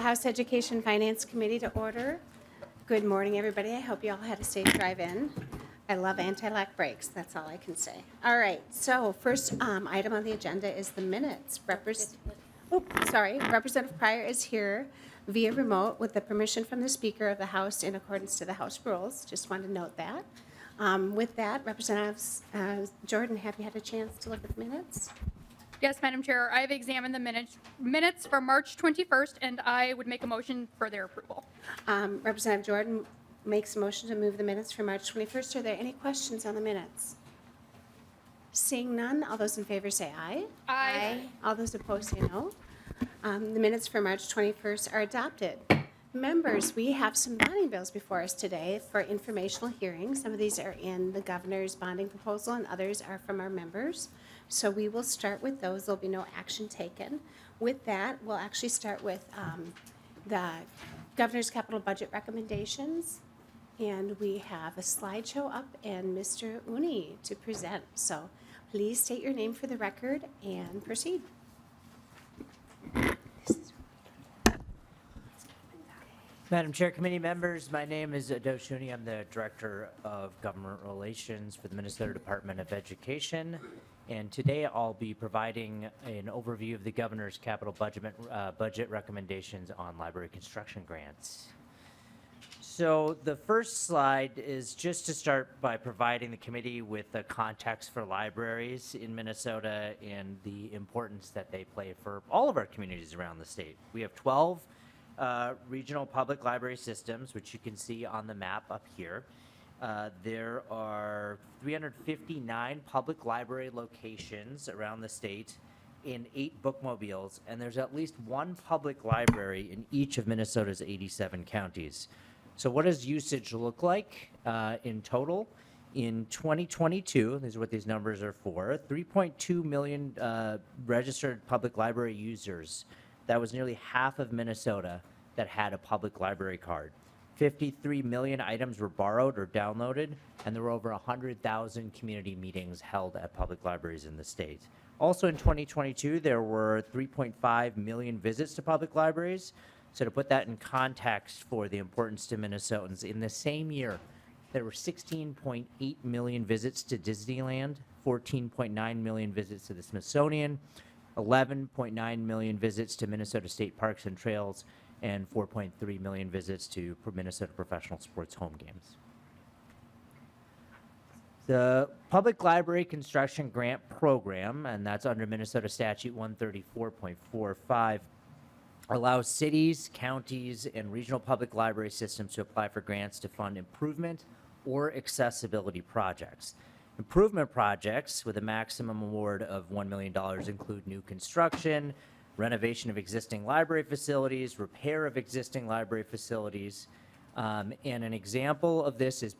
the House Education Finance Committee to order. Good morning, everybody. I hope you all had a safe drive-in. I love anti-lock brakes. That's all I can say. All right. So first item on the agenda is the minutes. Representative Pryor is here via remote with the permission from the Speaker of the House in accordance to the House rules. Just wanted to note that. With that, Representative Jordan, have you had a chance to look at the minutes? Yes, Madam Chair, I have examined the minutes from March 21st, and I would make a motion for their approval. Representative Jordan makes a motion to move the minutes for March 21st. Are there any questions on the minutes? Seeing none, all those in favor say aye. Aye. All those opposed say no. The minutes for March 21st are adopted. Members, we have some bonding bills before us today for informational hearings. Some of these are in the governor's bonding proposal and others are from our members. So we will start with those. There'll be no action taken. With that, we'll actually start with the governor's capital budget recommendations. And we have a slideshow up and Mr. Uni to present. So please state your name for the record and proceed. Madam Chair, committee members, my name is Adosh Uni. I'm the Director of Government Relations for the Minnesota Department of Education. And today I'll be providing an overview of the governor's capital budget recommendations on library construction grants. So the first slide is just to start by providing the committee with the context for libraries in Minnesota and the importance that they play for all of our communities around the state. We have 12 regional public library systems, which you can see on the map up here. There are 359 public library locations around the state in 8 bookmobiles, and there's at least one public library in each of Minnesota's 87 counties. So what does usage look like in total? In 2022, these are what these numbers are for, 3.2 million registered public library users. That was nearly half of Minnesota that had a public library card. 53 million items were borrowed or downloaded, and there were over 100,000 community meetings held at public libraries in the state. Also in 2022, there were 3.5 million visits to public libraries. So to put that in context for the importance to Minnesotans, in the same year, there were 16.8 million visits to Disneyland, 14.9 million visits to the Smithsonian, 11.9 million visits to Minnesota State Parks and Trails, and 4.3 million visits to Minnesota professional sports home games. The Public Library Construction Grant Program, and that's under Minnesota Statute 134.45, allows cities, counties, and regional public library systems to apply for grants to fund improvement or accessibility projects. Improvement projects with a maximum award of $1 million include new construction, renovation of existing library facilities, repair of existing library facilities, and an example of this is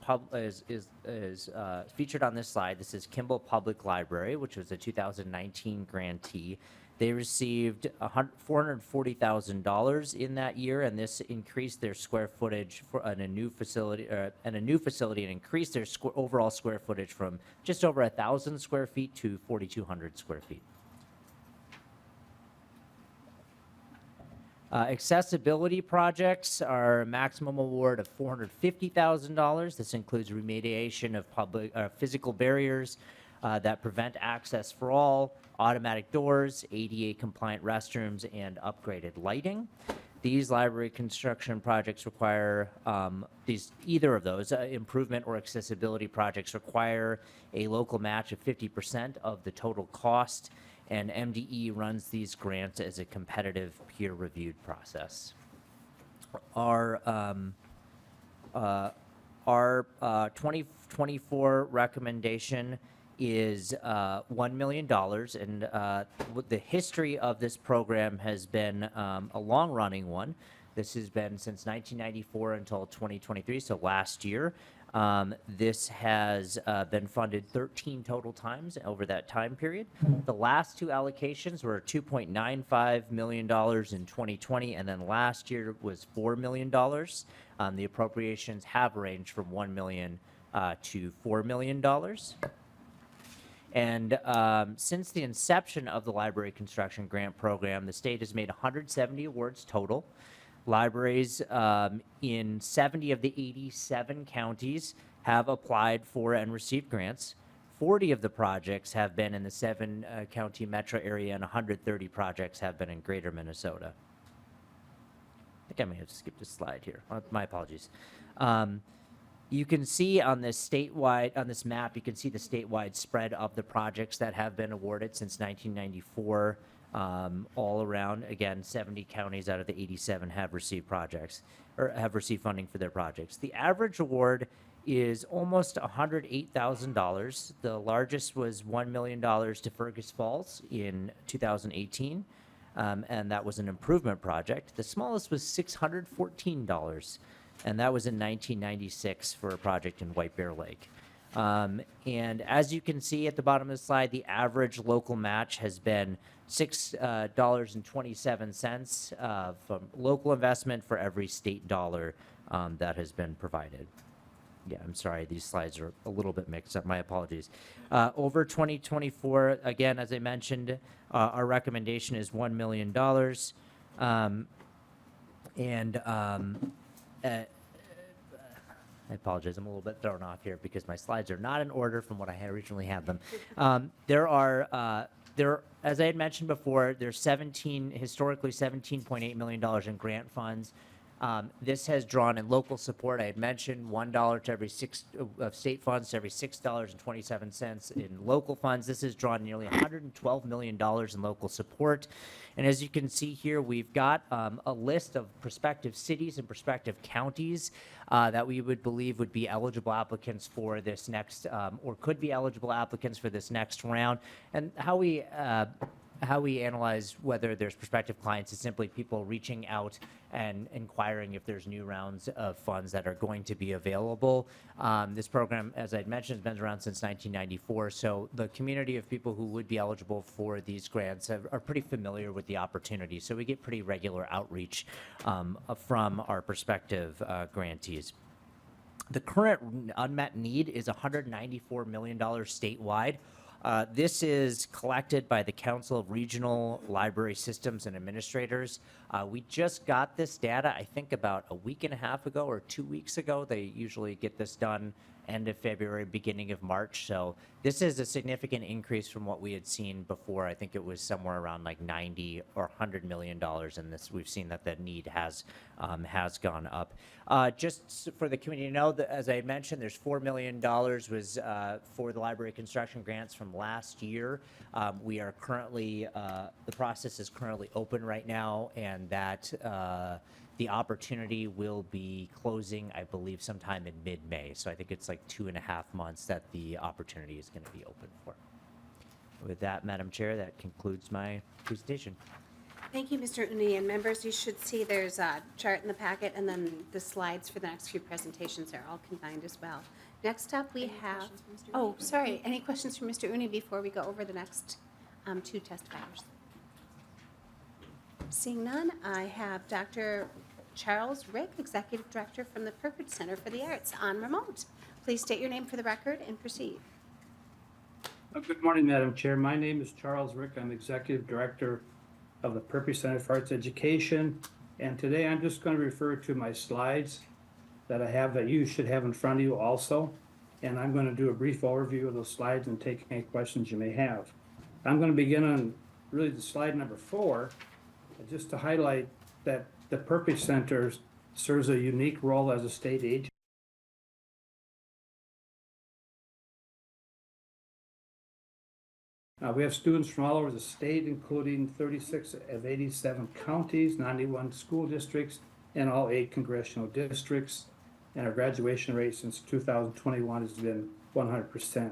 featured on this slide. This is Kimball Public Library, which was a 2019 grantee. They received $440,000 in that year, and this increased their square footage in a new facility, and increased their overall square footage from just over 1,000 square feet to 4,200 square feet. Accessibility projects are a maximum award of $450,000. This includes remediation of physical barriers that prevent access for all, automatic doors, ADA compliant restrooms, and upgraded lighting. These library construction projects require, either of those, improvement or accessibility projects require a local match of 50% of the total cost, and MDE runs these grants as a competitive peer-reviewed process. Our 2024 recommendation is $1 million, and the history of this program has been a long-running one. This has been since 1994 until 2023, so last year. This has been funded 13 total times over that time period. The last 2 allocations were $2.95 million in 2020, and then last year was $4 million. The appropriations have ranged from $1 million to $4 million. And since the inception of the Library Construction Grant Program, the state has made 170 awards total. Libraries in 70 of the 87 counties have applied for and received grants. 40 of the projects have been in the 7-county metro area, and 130 projects have been in greater Minnesota. I think I may have skipped a slide here. My apologies. You can see on this map, you can see the statewide spread of the projects that have been awarded since 1994. All around, again, 70 counties out of the 87 have received projects or have received funding for their projects. The average award is almost $108,000. The largest was $1 million to Fergus Falls in 2018, and that was an improvement project. The smallest was $614, and that was in 1996 for a project in White Bear Lake. And as you can see at the bottom of the slide, the average local match has been $6.27 from local investment for every state dollar that has been provided. Yeah, I'm sorry, these slides are a little bit mixed up. My apologies. Over 2024, again, as I mentioned, our recommendation is $1 million. I apologize, I'm a little bit thrown off here because my slides are not in order from what I had originally had them. As I had mentioned before, there's historically $17.8 million in grant funds. This has drawn in local support. I had mentioned $1 to every state funds to every $6.27 in local funds. This has drawn nearly $112 million in local support. And as you can see here, we've got a list of prospective cities and prospective counties that we would believe would be eligible applicants for this next, or could be eligible applicants for this next round. And how we analyze whether there's prospective clients is simply people reaching out and inquiring if there's new rounds of funds that are going to be available. This program, as I'd mentioned, has been around since 1994, so the community of people who would be eligible for these grants are pretty familiar with the opportunity, so we get pretty regular outreach from our prospective grantees. The current unmet need is $194 million statewide. This is collected by the Council of Regional Library Systems and Administrators. We just got this data, I think, about a week and a half ago or 2 weeks ago. They usually get this done end of February, beginning of March. So this is a significant increase from what we had seen before. I think it was somewhere around like 90 or $100 million, and this we've seen that the need has gone up. Just for the community to know, that, as I had mentioned, there's $4 million was for the library construction grants from last year. We are currently, the process is currently open right now, and that the opportunity will be closing, I believe, sometime in mid-May. So I think it's like 2.5 months that the opportunity is going to be open for. With that, Madam Chair, that concludes my presentation. Thank you, Mr. Uni, and members, you should see there's a chart in the packet, and then the slides for the next few presentations are all combined as well. Next up, we have, oh, sorry, any questions from Mr. Uni before we go over the next two testifiers? Seeing none, I have Dr. Charles Rick, Executive Director from the Multipurpose Center for the Arts, on remote. Please state your name for the record and proceed. Good morning, Madam Chair. My name is Charles Rick. I'm Executive Director of the Multipurpose Center for Arts Education. And today I'm just going to refer to my slides that I have that you should have in front of you also. And I'm going to do a brief overview of those slides and take any questions you may have. I'm going to begin on really the slide number 4, just to highlight that the Multipurpose Center serves a unique role as a state agency. We have students from all over the state, including 36 of 87 counties, 91 school districts, and all 8 congressional districts. And our graduation rate since 2021 has been 100%.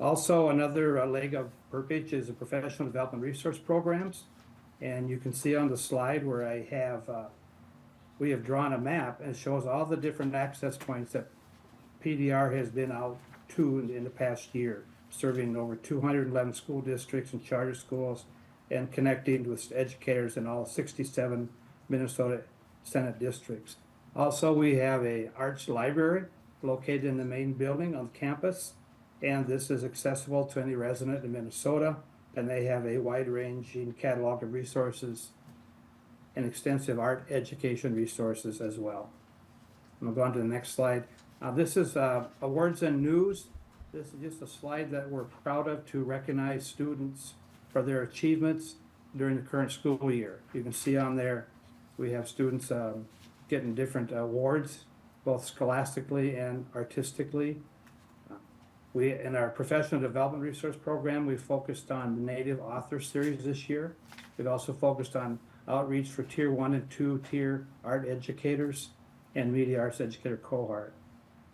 Also, another leg of Multipurpose is the professional development resource programs. And you can see on the slide where I have, we have drawn a map and it shows all the different access points that PDR has been out to in the past year, serving over 211 school districts and charter schools and connecting with educators in all 67 Minnesota Senate districts. Also, we have a arts library located in the main building on campus, and this is accessible to any resident in Minnesota, and they have a wide-ranging catalog of resources and extensive art education resources as well. I'm gonna go on to the next slide. This is awards and news. This is just a slide that we're proud of to recognize students for their achievements during the current school year. You can see on there, we have students getting different awards, both scholastically and artistically. We, in our professional development resource program, we focused on the Native Author Series this year. We've also focused on outreach for Tier 1 and 2 tier art educators and media arts educator cohort.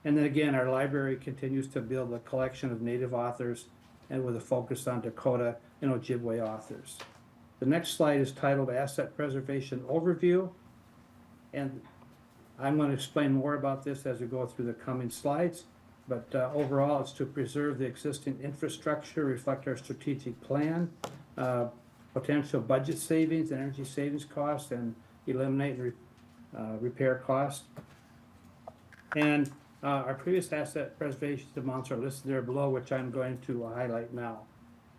And then again, our library continues to build a collection of Native authors and with a focus on Dakota and Ojibwe authors. The next slide is titled Asset Preservation Overview. And I'm going to explain more about this as we go through the coming slides. But overall, it's to preserve the existing infrastructure, reflect our strategic plan, potential budget savings, energy savings costs, and eliminate repair costs. And our previous asset preservation amounts are listed there below, which I'm going to highlight now.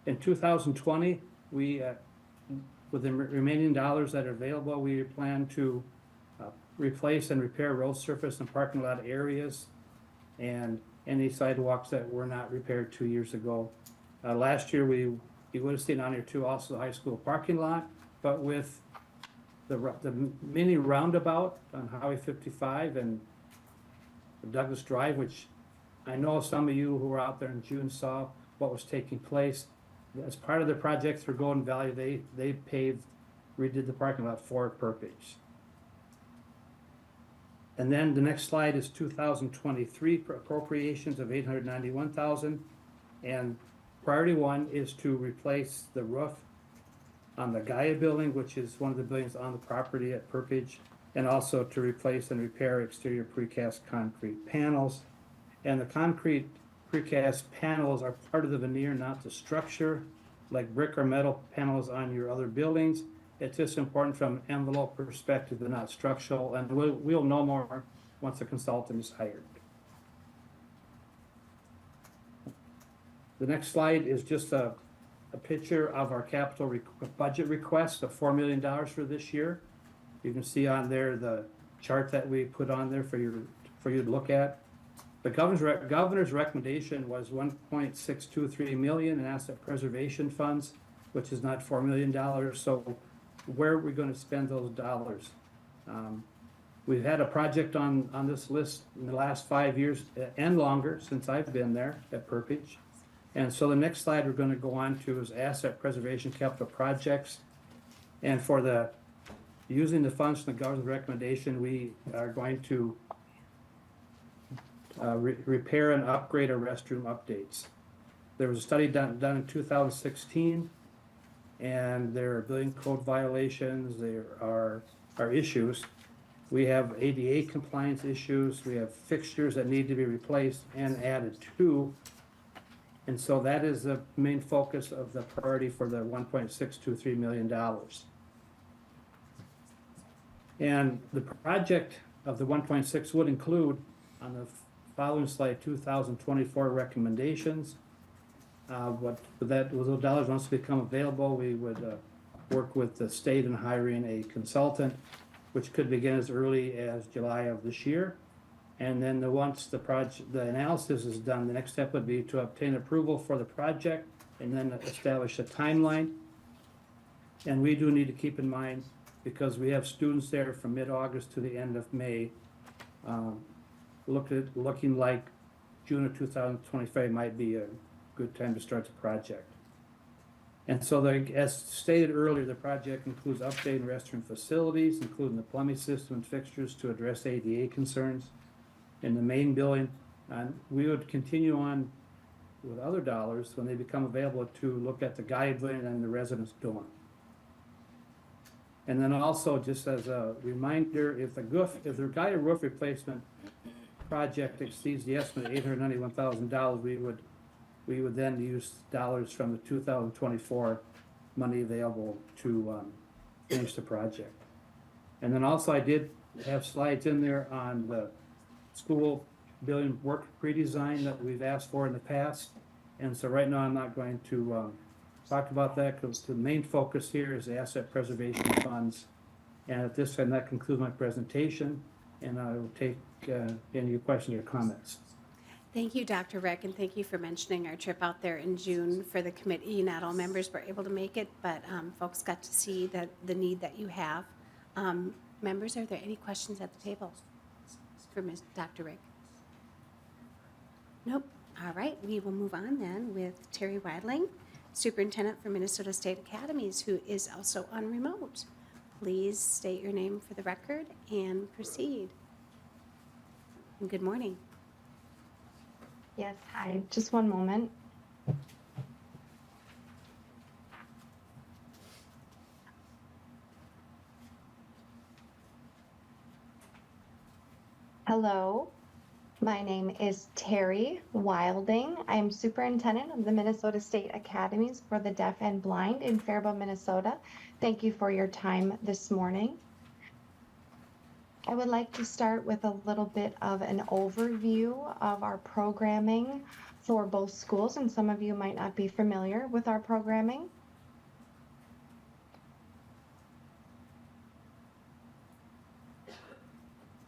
In 2020, we, with the remaining dollars that are available, we plan to replace and repair road surface and parking lot areas and any sidewalks that were not repaired 2 years ago. Last year, you would have seen on here too, also the high school parking lot, but with the mini roundabout on Highway 55 and Douglas Drive, which I know some of you who were out there in June saw what was taking place. As part of the project through Golden Valley, they redid the parking lot for Purpose. And then the next slide is 2023 appropriations of $891,000. And priority one is to replace the roof on the Gaia building, which is one of the buildings on the property at Purpose, and also to replace and repair exterior precast concrete panels. And the concrete precast panels are part of the veneer, not the structure, like brick or metal panels on your other buildings. It's just important from an envelope perspective, but not structural, and we'll know more once the consultant is hired. The next slide is just a picture of our capital budget request of $4 million for this year. You can see on there the chart that we put on there for you to look at. The governor's recommendation was $1.623 million in asset preservation funds, which is not $4 million. So where are we going to spend those dollars? We've had a project on this list in the last 5 years and longer since I've been there at Purpose. And so the next slide we're going to go on to is asset preservation capital projects. And for using the funds from the governor's recommendation, we are going to repair and upgrade our restroom updates. There was a study done in 2016, and there are building code violations, there are issues. We have ADA compliance issues, we have fixtures that need to be replaced and added to. And so that is the main focus of the priority for the $1.623 million. And the project of the 1.6 would include, on the following slide, 2024 recommendations. With those dollars, once they become available, we would work with the state in hiring a consultant, which could begin as early as July of this year. And then once the analysis is done, the next step would be to obtain approval for the project and then establish a timeline. And we do need to keep in mind, because we have students there from mid-August to the end of May, looking like June of 2025 might be a good time to start the project. And so, as stated earlier, the project includes updating restroom facilities, including the plumbing system and fixtures to address ADA concerns in the main building. And we would continue on with other dollars when they become available to look at the Gaia building and the residence dorm. And then also, just as a reminder, if the Gaia roof replacement project exceeds the estimate of $891,000, we would then use dollars from the 2024 money available to finish the project. And then also, I did have slides in there on the school building work redesign that we've asked for in the past. And so right now, I'm not going to talk about that, because the main focus here is the asset preservation funds And at this time, that concludes my presentation, and I will take any questions or comments. Thank you, Dr. Rick, and thank you for mentioning our trip out there in June for the committee. Not all members were able to make it, but folks got to see the need that you have. Members, are there any questions at the table for Dr. Rick? Nope. All right, we will move on then with Terry Wadling, Superintendent for Minnesota State Academies, who is also on remote. Please state your name for the record and proceed. And good morning. Yes, hi. Just one moment. Hello, my name is Terry Wilding. I am superintendent of the Minnesota State Academies for the Deaf and Blind in Faribault, Minnesota. Thank you for your time this morning. I would like to start with a little bit of an overview of our programming for both schools, and some of you might not be familiar with our programming.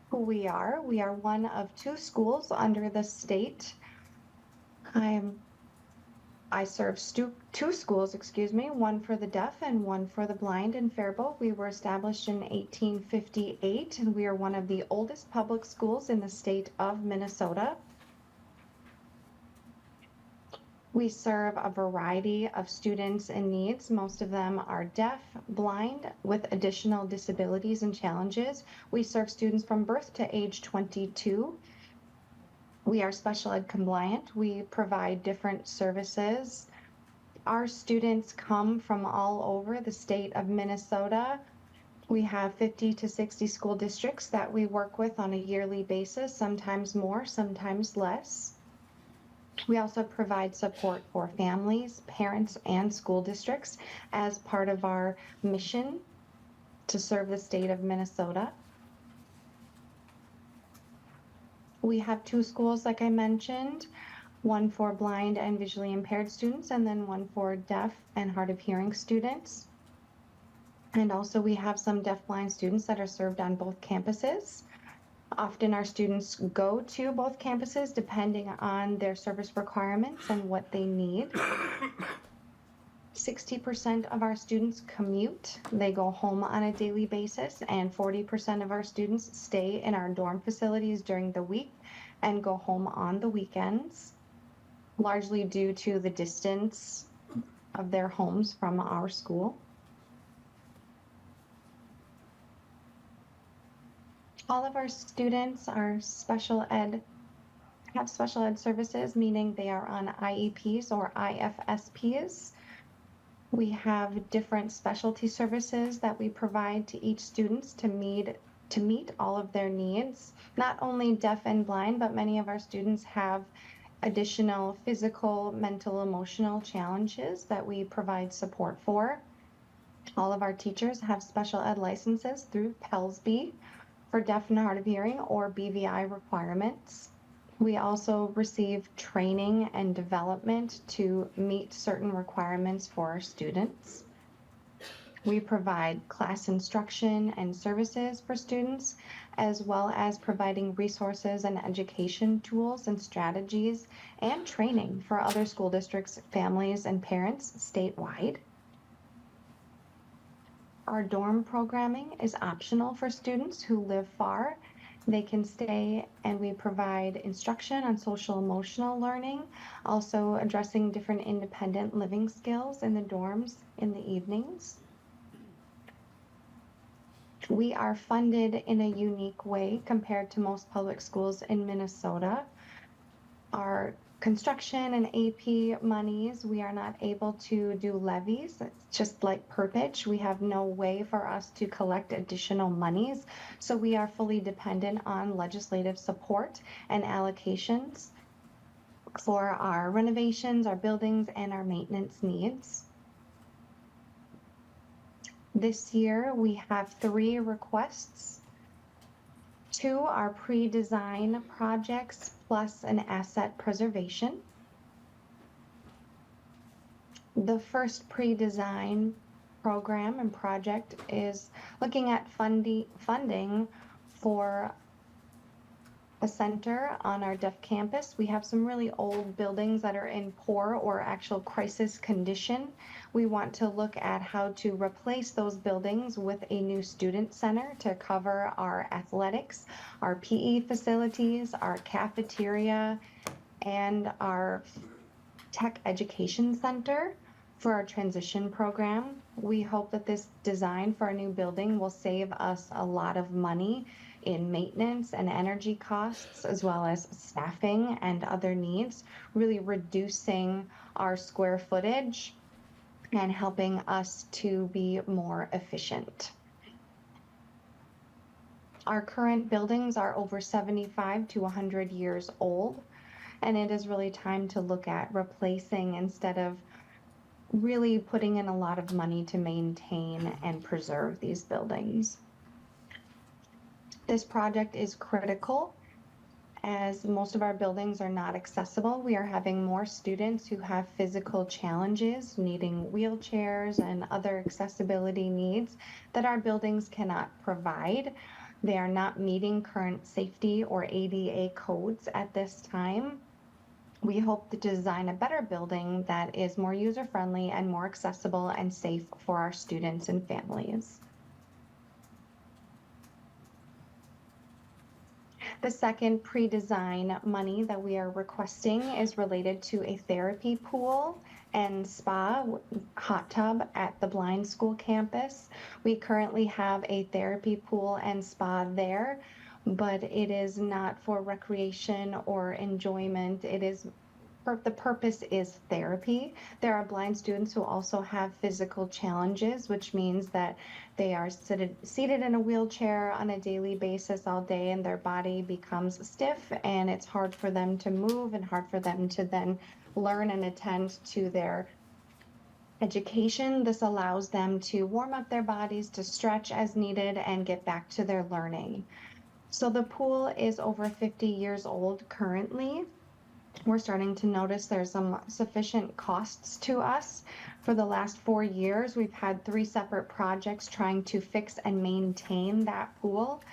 Who we are one of two schools under the state. I serve two schools, one for the deaf and one for the blind in Faribault. We were established in 1858, and we are one of the oldest public schools in the state of Minnesota. We serve a variety of students and needs. Most of them are deaf, blind, with additional disabilities and challenges. We serve students from birth to age 22. We are special ed compliant. We provide different services. Our students come from all over the state of Minnesota. We have 50 to 60 school districts that we work with on a yearly basis, sometimes more, sometimes less. We also provide support for families, parents, and school districts as part of our mission to serve the state of Minnesota. We have two schools, like I mentioned, one for blind and visually impaired students, and then one for deaf and hard of hearing students. And also we have some deaf-blind students that are served on both campuses. Often our students go to both campuses depending on their service requirements and what they need. 60% of our students commute. They go home on a daily basis, and 40% of our students stay in our dorm facilities during the week and go home on the weekends, largely due to the distance of their homes from our school. All of our students are have special ed services, meaning they are on IEPs or IFSPs. We have different specialty services that we provide to each student to meet all of their needs. Not only deaf and blind, but many of our students have additional physical, mental, emotional challenges that we provide support for. All of our teachers have special ed licenses through PELSB for deaf and hard of hearing or BVI requirements. We also receive training and development to meet certain requirements for our students. We provide class instruction and services for students, as well as providing resources and education tools and strategies and training for other school districts, families, and parents statewide. Our dorm programming is optional for students who live far. They can stay, and we provide instruction on social emotional learning, also addressing different independent living skills in the dorms in the evenings. We are funded in a unique way compared to most public schools in Minnesota. Our construction and AP monies, we are not able to do levies. It's just like Perpich. We have no way for us to collect additional monies. So we are fully dependent on legislative support and allocations for our renovations, our buildings, and our maintenance needs. This year, we have 3 requests. 2 are pre-design projects plus an asset preservation. The first pre-design program and project is looking at funding for a center on our deaf campus. We have some really old buildings that are in poor or actual crisis condition. We want to look at how to replace those buildings with a new student center to cover our athletics, our PE facilities, our cafeteria, and our tech education center for our transition program. We hope that this design for our new building will save us a lot of money in maintenance and energy costs, as well as staffing and other needs, really reducing our square footage and helping us to be more efficient. Our current buildings are over 75 to 100 years old, and it is really time to look at replacing instead of really putting in a lot of money to maintain and preserve these buildings. This project is critical as most of our buildings are not accessible. We are having more students who have physical challenges, needing wheelchairs and other accessibility needs that our buildings cannot provide. They are not meeting current safety or ADA codes at this time. We hope to design a better building that is more user-friendly and more accessible and safe for our students and families. The second pre-design money that we are requesting is related to a therapy pool and spa hot tub at the Blind School campus. We currently have a therapy pool and spa there, but it is not for recreation or enjoyment. It is the purpose is therapy. There are blind students who also have physical challenges, which means that they are seated in a wheelchair on a daily basis all day, and their body becomes stiff, and it's hard for them to move and hard for them to then learn and attend to their education. This allows them to warm up their bodies, to stretch as needed, and get back to their learning. So the pool is over 50 years old currently. We're starting to notice there's some sufficient costs to us. For the last 4 years, we've had 3 separate projects trying to fix and maintain that pool,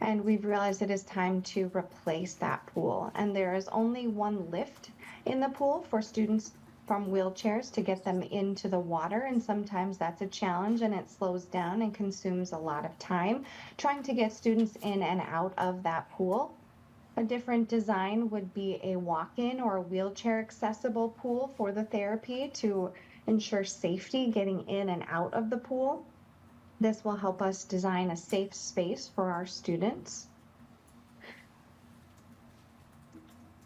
and we've realized it is time to replace that pool. And there is only 1 lift in the pool for students from wheelchairs to get them into the water, and sometimes that's a challenge, and it slows down and consumes a lot of time trying to get students in and out of that pool. A different design would be a walk-in or a wheelchair accessible pool for the therapy to ensure safety getting in and out of the pool. This will help us design a safe space for our students.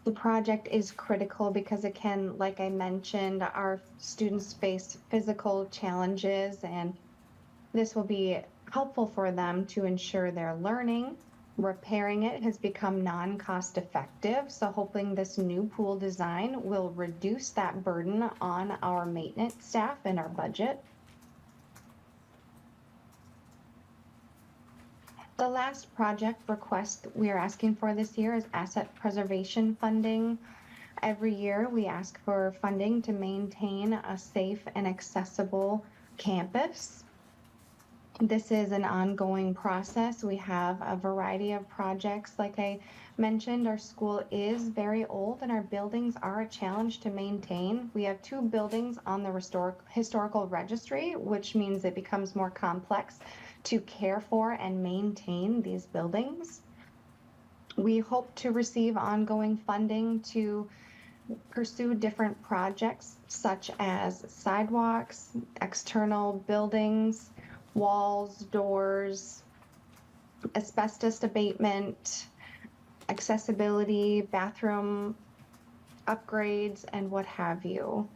The project is critical because it can, like I mentioned, our students face physical challenges, and this will be helpful for them to ensure their learning. Repairing it has become non-cost effective, so hoping this new pool design will reduce that burden on our maintenance staff and our budget. The last project request we are asking for this year is asset preservation funding. Every year we ask for funding to maintain a safe and accessible campus. This is an ongoing process. We have a variety of projects. Like I mentioned, our school is very old and our buildings are a challenge to maintain. We have 2 buildings on the historical registry, which means it becomes more complex to care for and maintain these buildings. We hope to receive ongoing funding to pursue different projects such as sidewalks, external buildings, walls, doors, asbestos abatement, accessibility, bathroom upgrades, and what have you.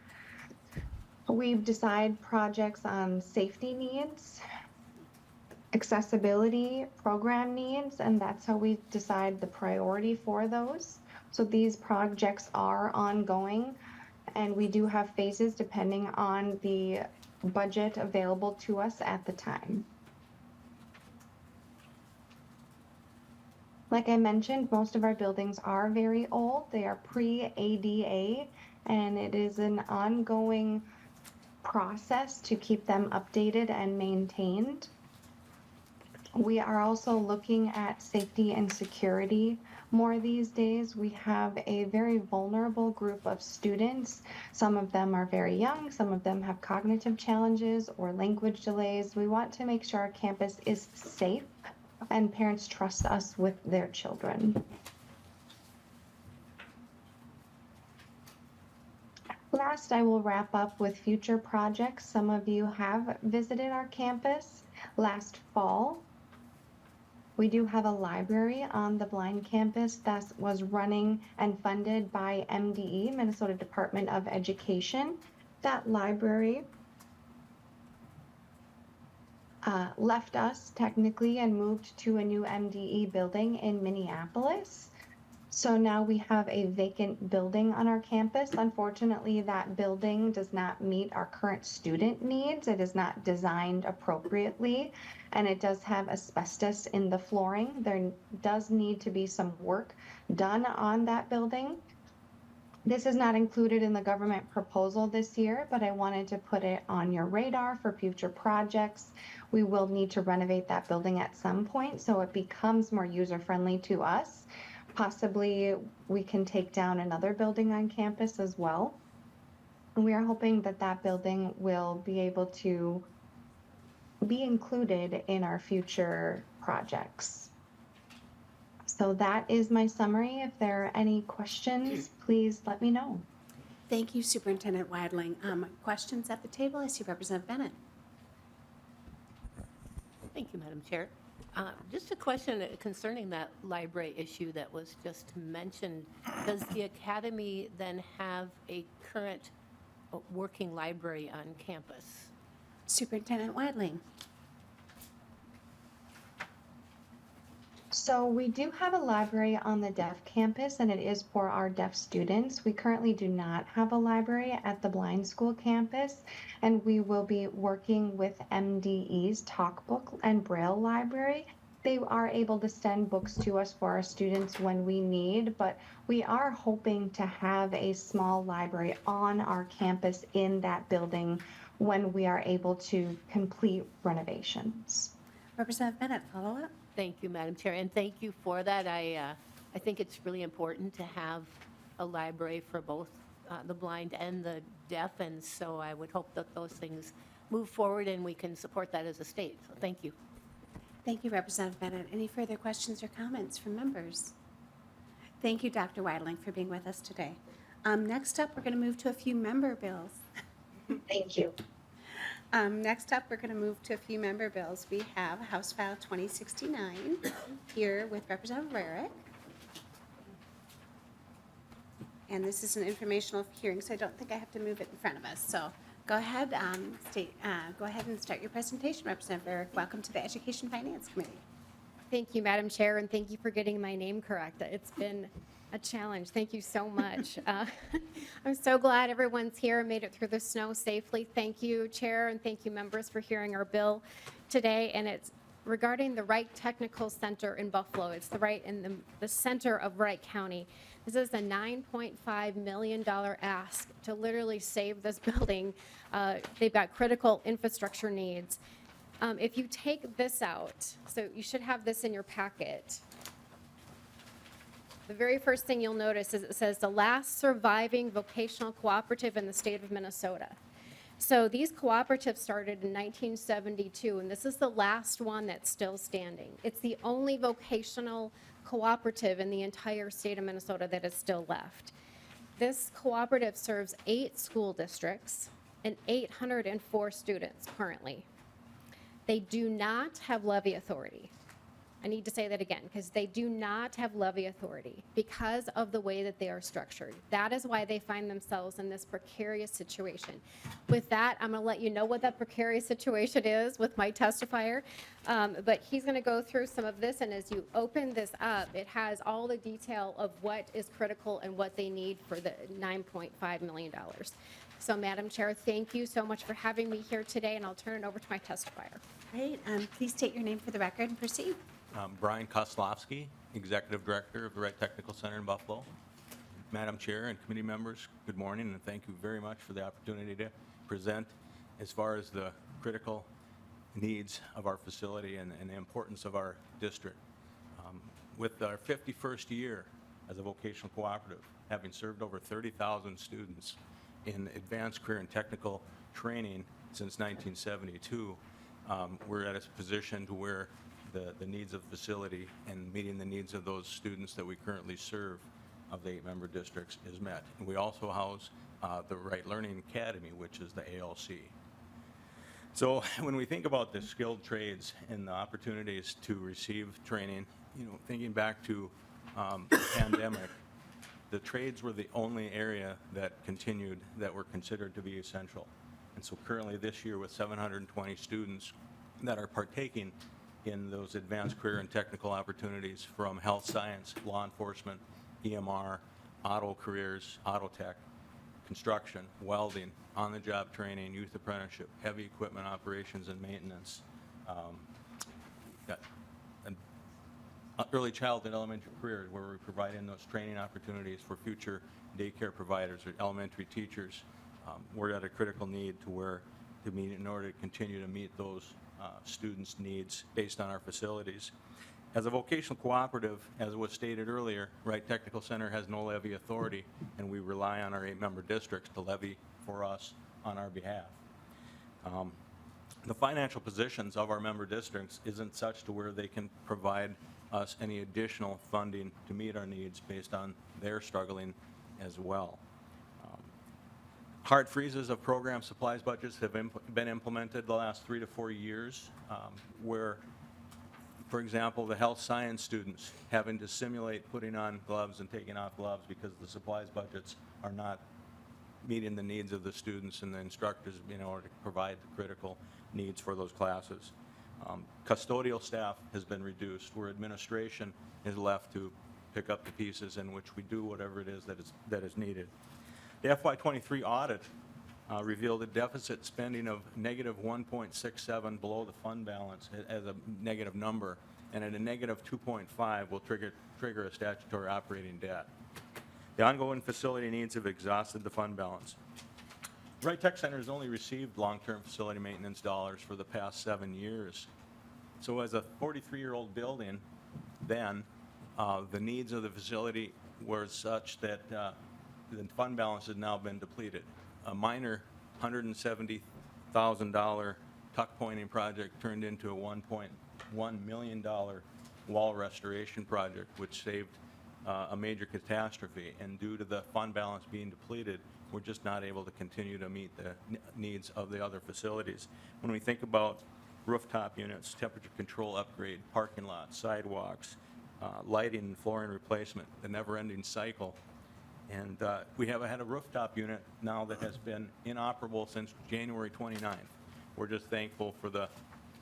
We've decided projects on safety needs, accessibility, program needs, and that's how we decide the priority for those. So these projects are ongoing, and we do have phases depending on the budget available to us at the time. Like I mentioned, most of our buildings are very old. They are pre-ADA, and it is an ongoing process to keep them updated and maintained. We are also looking at safety and security more these days. We have a very vulnerable group of students. Some of them are very young, some of them have cognitive challenges or language delays. We want to make sure our campus is safe and parents trust us with their children. Last, I will wrap up with future projects. Some of you have visited our campus last fall. We do have a library on the blind campus that was running and funded by MDE, Minnesota Department of Education. That library left us technically and moved to a new MDE building in Minneapolis. So now we have a vacant building on our campus. Unfortunately, that building does not meet our current student needs. It is not designed appropriately, and it does have asbestos in the flooring. There does need to be some work done on that building. This is not included in the government proposal this year, but I wanted to put it on your radar for future projects. We will need to renovate that building at some point so it becomes more user-friendly to us. Possibly we can take down another building on campus as well. And we are hoping that that building will be able to be included in our future projects. So that is my summary. If there are any questions, please let me know. Thank you, Superintendent Wadling. Questions at the table? I see Representative Bennett. Thank you, Madam Chair. Just a question concerning that library issue that was just mentioned. Does the academy then have a current working library on campus? Superintendent Wadling. So we do have a library on the deaf campus, and it is for our deaf students. We currently do not have a library at the blind school campus, and we will be working with MDE's Talkbook and Braille library. They are able to send books to us for our students when we need, but we are hoping to have a small library on our campus in that building when we are able to complete renovations. Representative Bennett, follow up. Thank you, Madam Chair, and thank you for that. I think it's really important to have a library for both the blind and the deaf, and so I would hope that those things move forward and we can support that as a state. So thank you. Thank you, Representative Bennett. Any further questions or comments from members? Thank you, Dr. Wadling, for being with us today. Next up, we're going to move to a few member bills. Thank you. Next up, we're going to move to a few member bills. We have House File 2069 here with Representative Rarick. And this is an informational hearing, so I don't think I have to move it in front of us. So go ahead, go ahead and start your presentation, Representative Rarick. Welcome to the Education Finance Committee. Thank you, Madam Chair, and thank you for getting my name correct. It's been a challenge. Thank you so much. I'm so glad everyone's here and made it through the snow safely. Thank you, Chair, and thank you, members, for hearing our bill today. And it's regarding the Wright Technical Center in Buffalo. It's right in the center of Wright County. This is a $9.5 million ask to literally save this building. They've got critical infrastructure needs. If you take this out, so you should have this in your packet. The very first thing you'll notice is it says the last surviving vocational cooperative in the state of Minnesota. So these cooperatives started in 1972, and this is the last one that's still standing. It's the only vocational cooperative in the entire state of Minnesota that is still left. This cooperative serves 8 school districts and 804 students currently. They do not have levy authority. I need to say that again, because they do not have levy authority because of the way that they are structured. That is why they find themselves in this precarious situation. With that, I'm going to let you know what that precarious situation is with my testifier, but he's going to go through some of this, and as you open this up, it has all the detail of what is critical and what they need for the $9.5 million. So, Madam Chair, thank you so much for having me here today, and I'll turn it over to my testifier. Great. Please state your name for the record and proceed. Brian Koslowski, Executive Director of the Wright Technical Center in Buffalo. Madam Chair and committee members, good morning, and thank you very much for the opportunity to present as far as the critical needs of our facility and the importance of our district. With our 51st year as a vocational cooperative, having served over 30,000 students in advanced career and technical training since 1972, we're at a position to where the needs of the facility and meeting the needs of those students that we currently serve of the 8-member districts is met. And we also house the Wright Learning Academy, which is the ALC. So when we think about the skilled trades and the opportunities to receive training, thinking back to the pandemic, the trades were the only area that continued that were considered to be essential. And so currently this year, with 720 students that are partaking in those advanced career and technical opportunities from health science, law enforcement, EMR, auto careers, auto tech, construction, welding, on-the-job training, youth apprenticeship, heavy equipment operations and maintenance, early childhood elementary careers, where we're providing those training opportunities for future daycare providers or elementary teachers. We're at a critical need in order to continue to meet those students' needs based on our facilities. As a vocational cooperative, as was stated earlier, Wright Technical Center has no levy authority, and we rely on our 8-member districts to levy for us on our behalf. The financial positions of our member districts isn't such to where they can provide us any additional funding to meet our needs based on their struggling as well. Hard freezes of program supplies budgets have been implemented the last 3 to 4 years, where, for example, the health science students having to simulate putting on gloves and taking off gloves because the supplies budgets are not meeting the needs of the students and the instructors in order to provide the critical needs for those classes. Custodial staff has been reduced, where administration is left to pick up the pieces in which we do whatever it is that is needed. The FY23 audit revealed a deficit spending of negative 1.67 below the fund balance as a negative number, and at a negative 2.5 will trigger a statutory operating debt. The ongoing facility needs have exhausted the fund balance. Wright Tech Center has only received long-term facility maintenance dollars for the past 7 years. So as a 43-year-old building, then the needs of the facility were such that the fund balance has now been depleted. A minor $170,000 tuck pointing project turned into a $1.1 million wall restoration project, which saved a major catastrophe. And due to the fund balance being depleted, we're just not able to continue to meet the needs of the other facilities. When we think about rooftop units, temperature control upgrade, parking lots, sidewalks, lighting and flooring replacement, the never-ending cycle. And we have had a rooftop unit now that has been inoperable since January 29th. We're just thankful for the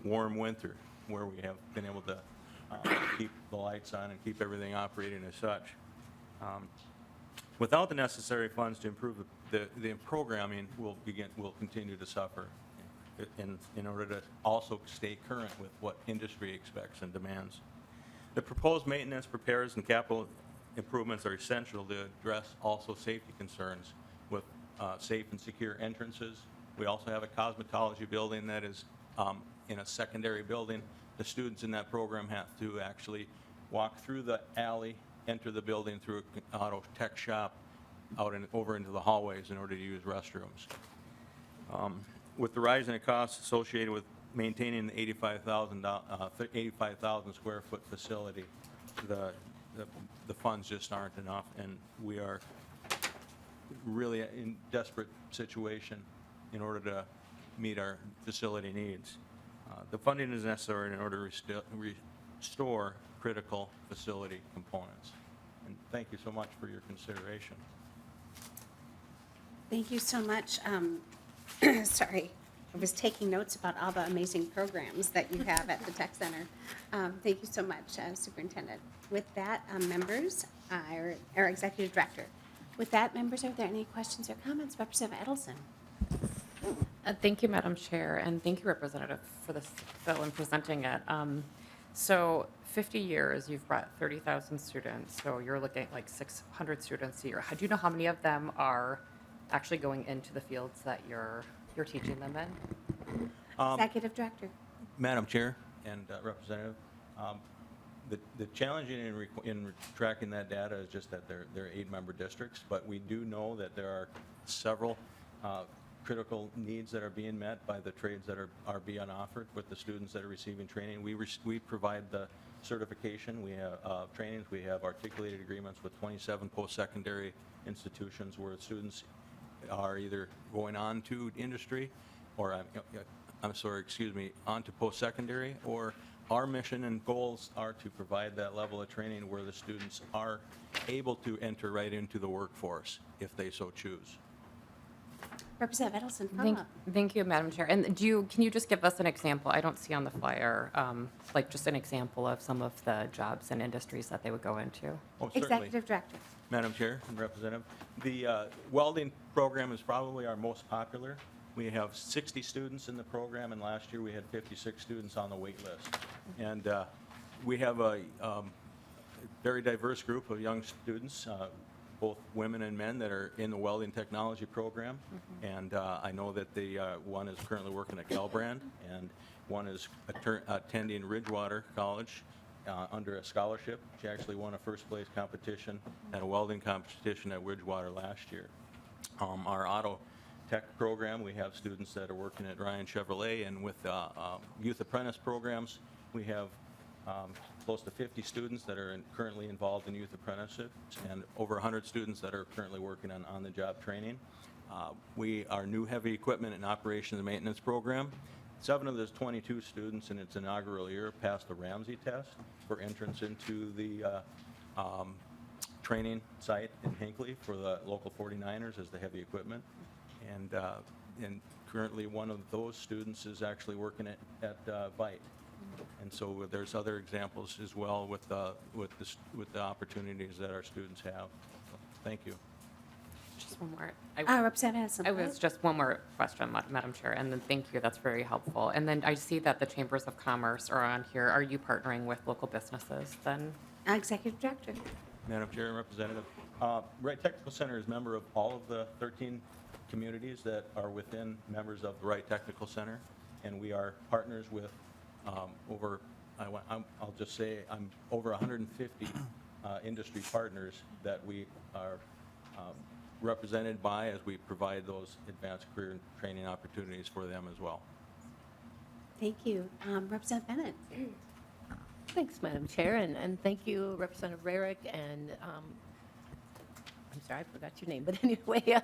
warm winter where we have been able to keep the lights on and keep everything operating as such. Without the necessary funds to improve the programming, we'll continue to suffer in order to also stay current with what industry expects and demands. The proposed maintenance, repairs, and capital improvements are essential to address also safety concerns with safe and secure entrances. We also have a cosmetology building that is in a secondary building. The students in that program have to actually walk through the alley, enter the building through an auto tech shop, over into the hallways in order to use restrooms. With the rise in the costs associated with maintaining the 85,000 square foot facility, the funds just aren't enough, and we are really in desperate situation in order to meet our facility needs. The funding is necessary in order to restore critical facility components. And thank you so much for your consideration. Thank you so much. Sorry, I was taking notes about all the amazing programs that you have at the Tech Center. Thank you so much, Superintendent. With that, members, our Executive Director. With that, members, are there any questions or comments? Representative Edelson. Thank you, Madam Chair, and thank you, Representative, for this bill and presenting it. So 50 years, you've brought 30,000 students, so you're looking at like 600 students a year. Do you know how many of them are actually going into the fields that you're you're teaching them in? Executive Director. Madam Chair and Representative, the challenge in tracking that data is just that they're 8-member districts, but we do know that there are several critical needs that are being met by the trades that are being offered with the students that are receiving training. We provide the certification, we have trainings, we have articulated agreements with 27 post-secondary institutions where students are either going on to industry or, on to post-secondary, or our mission and goals are to provide that level of training where the students are able to enter right into the workforce if they so choose. Representative Edelson, Thank, follow-up. thank you, Madam Chair. And can you just give us an example? I don't see on the flyer, like just an example of some of the jobs and industries that they would go into. Oh, certainly. Executive Director. Madam Chair and Representative, the welding program is probably our most popular. We have 60 students in the program, and last year we had 56 students on the wait list. And we have a very diverse group of young students, both women and men, that are in the welding technology program. And I know that one is currently working at Gelbrand, and one is attending Ridgewater College under a scholarship. She actually won a first-place competition at a welding competition at Ridgewater last year. Our auto tech program, we have students that are working at Ryan Chevrolet, and with youth apprentice programs, we have close to 50 students that are currently involved in youth apprenticeships, and over 100 students that are currently working on the job training. Our new heavy equipment and operations and maintenance program, 7 of those 22 students in its inaugural year passed the Ramsey test for entrance into the training site in Hinckley for the local 49ers as the heavy equipment. And currently one of those students is actually working at Vite. And so there's other examples as well with the opportunities that our students have. Thank you. Just one more. Representative Edelson. I was just one more question, Madam Chair, and then thank you, that's very helpful. And then I see that the Chambers of Commerce are on here. Are you partnering with local businesses then? Executive Director. Madam Chair and Representative, Wright Technical Center is a member of all of the 13 communities that are within members of the Wright Technical Center, and we are partners with over 150 industry partners that we are represented by as we provide those advanced career and training opportunities for them as well. Thank you. Representative Bennett. Thanks, Madam Chair, and thank you, Representative Rarick, and I'm sorry, I forgot your name, but anyway,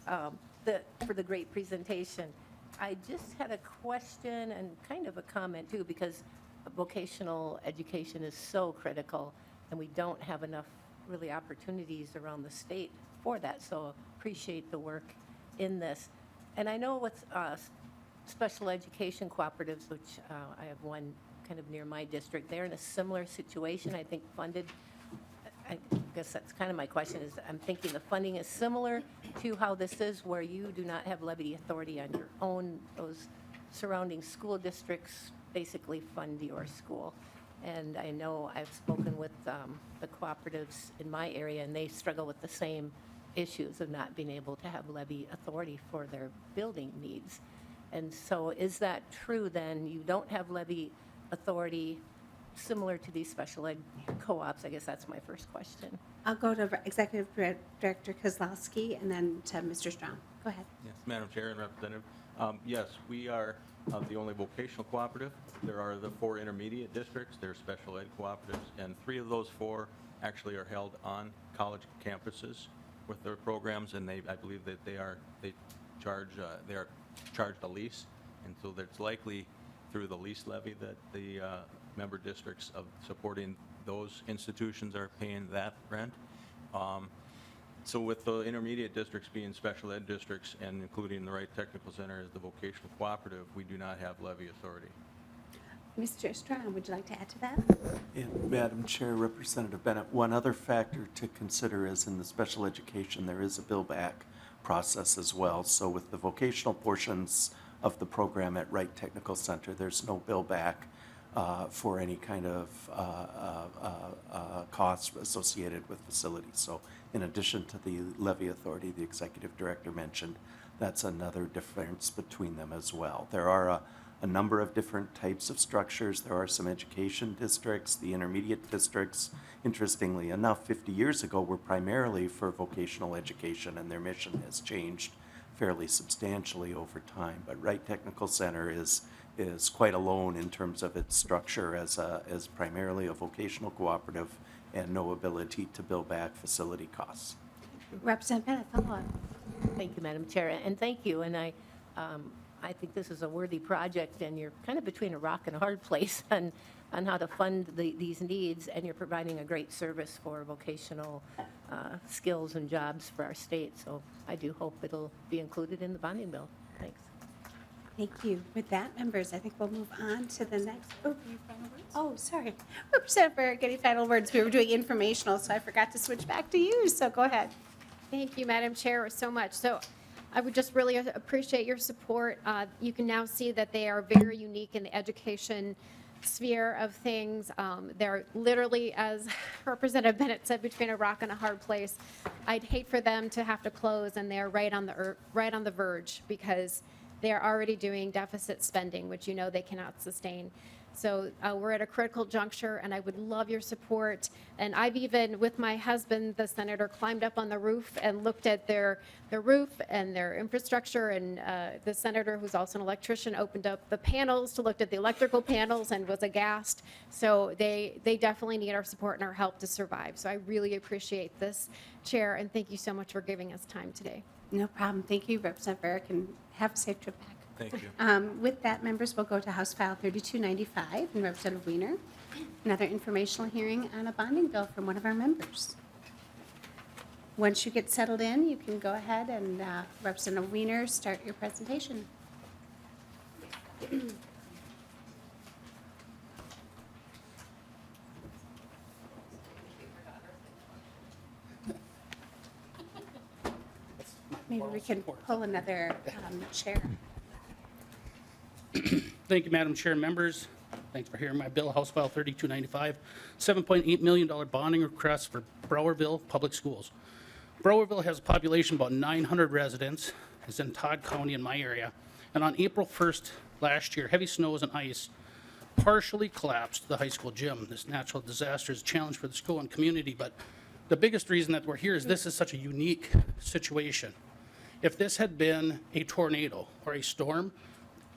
for the great presentation. I just had a question and kind of a comment too, because vocational education is so critical, and we don't have enough really opportunities around the state for that, so appreciate the work in this. And I know with special education cooperatives, which I have one kind of near my district, they're in a similar situation, I think funded. I guess that's kind of my question, is I'm thinking the funding is similar to how this is, where you do not have levy authority on your own. Those surrounding school districts basically fund your school. And I know I've spoken with the cooperatives in my area, and they struggle with the same issues of not being able to have levy authority for their building needs. And so is that true then? You don't have levy authority similar to these special ed co-ops? I guess that's my first question. I'll go to Executive Director Kozlowski and then to Mr. Strong. Go ahead. Yes, Madam Chair and Representative. Yes, we are the only vocational cooperative. There are the 4 intermediate districts. They're special ed cooperatives, and 3 of those 4 actually are held on college campuses with their programs, and I believe that they are charged a lease, and so it's likely through the lease levy that the member districts of supporting those institutions are paying that rent. So with the intermediate districts being special ed districts and including the Wright Technical Center as the vocational cooperative, we do not have levy authority. Mr. Strong, would you like to add to that? And Madam Chair, Representative Bennett, one other factor to consider is in the special education, there is a bill back process as well. So with the vocational portions of the program at Wright Technical Center, there's no bill back for any kind of costs associated with facilities. So in addition to the levy authority the Executive Director mentioned, That's another difference between them as well. There are a number of different types of structures. There are some education districts, the intermediate districts. Interestingly enough, 50 years ago were primarily for vocational education, and their mission has changed fairly substantially over time. But Wright Technical Center is quite alone in terms of its structure as primarily a vocational cooperative and no ability to bill back facility costs. Representative Bennett, follow up. Thank you, Madam Chair, and thank you. And I think this is a worthy project, and you're kind of between a rock and a hard place on how to fund these needs, and you're providing a great service for vocational skills and jobs for our state. So I do hope it'll be included in the bonding bill. Thanks. Thank you. With that, members, I think we'll move on to the next. Oh, sorry. Representative Rarick, any final words? We were doing informational, so I forgot to switch back to you, so go ahead. Thank you, Madam Chair, so much. So I would just really appreciate your support. You can now see that they are very unique in the education sphere of things. They're literally, as Representative Bennett said, between a rock and a hard place. I'd hate for them to have to close, and they're right on the verge, because they're already doing deficit spending, which you know they cannot sustain. So we're at a critical juncture, and I would love your support. And I've even, with my husband, the senator, climbed up on the roof and looked at their roof and their infrastructure. And the senator, who's also an electrician, opened up the panels to look at the electrical panels and was aghast. So they definitely need our support and our help to survive. So I really appreciate this, Chair, and thank you so much for giving us time today. No problem. Thank you, Representative Rarick, and have a safe trip back. Thank you. With that, members, we'll go to House File 3295 and Representative Wiener. Another informational hearing on a bonding bill from one of our members. Once you get settled in, you can go ahead and Representative Wiener, start your presentation. Maybe we can pull another chair. Thank you, Madam Chair and members. Thanks for hearing my bill, House File 3295, $7.8 million bonding request for Browerville Public Schools. Browerville has a population of about 900 residents. It's in Todd County in my area. And on April 1st last year, heavy snows and ice partially collapsed the high school gym. This natural disaster is a challenge for the school and community, but the biggest reason that we're here is this is such a unique situation. If this had been a tornado or a storm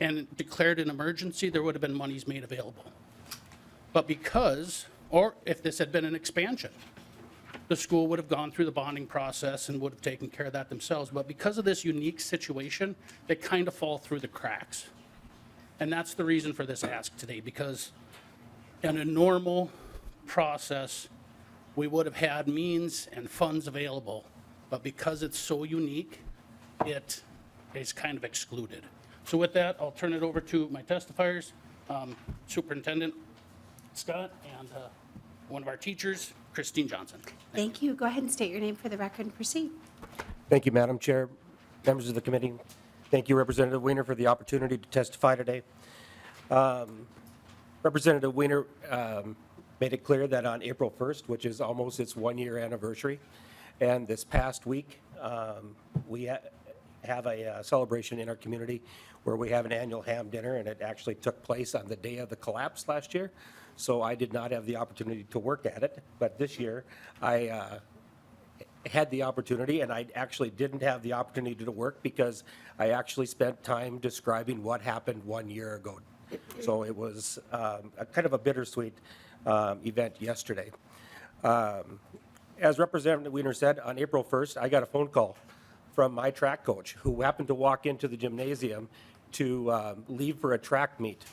and declared an emergency, there would have been monies made available. But because, or if this had been an expansion, the school would have gone through the bonding process and would have taken care of that themselves. But because of this unique situation, they kind of fall through the cracks. And that's the reason for this ask today, because in a normal process, we would have had means and funds available. But because it's so unique, it is kind of excluded. So with that, I'll turn it over to my testifiers, Superintendent Scott, and one of our teachers, Christine Johnson. Thank you. Go ahead and state your name for the record and proceed. Thank you, Madam Chair, members of the committee. Thank you, Representative Wiener, for the opportunity to testify today. Representative Wiener made it clear that on April 1st, which is almost its one-year anniversary, and this past week, we have a celebration in our community where we have an annual ham dinner, and it actually took place on the day of the collapse last year. So I did not have the opportunity to work at it, but this year I had the opportunity, and I actually didn't have the opportunity to work because I actually spent time describing what happened 1 year ago. So it was a kind of a bittersweet event yesterday. As Representative Wiener said, on April 1st, I got a phone call from my track coach who happened to walk into the gymnasium to leave for a track meet.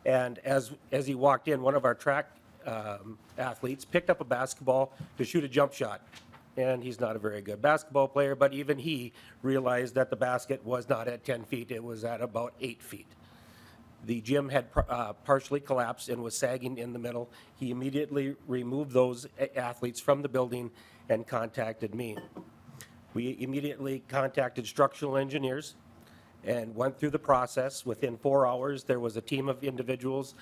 And as he walked in, one of our track athletes picked up a basketball to shoot a jump shot. And he's not a very good basketball player, but even he realized that the basket was not at 10 feet, it was at about 8 feet. The gym had partially collapsed and was sagging in the middle. He immediately removed those athletes from the building and contacted me. We immediately contacted structural engineers and went through the process. Within 4 hours, there was a team of individuals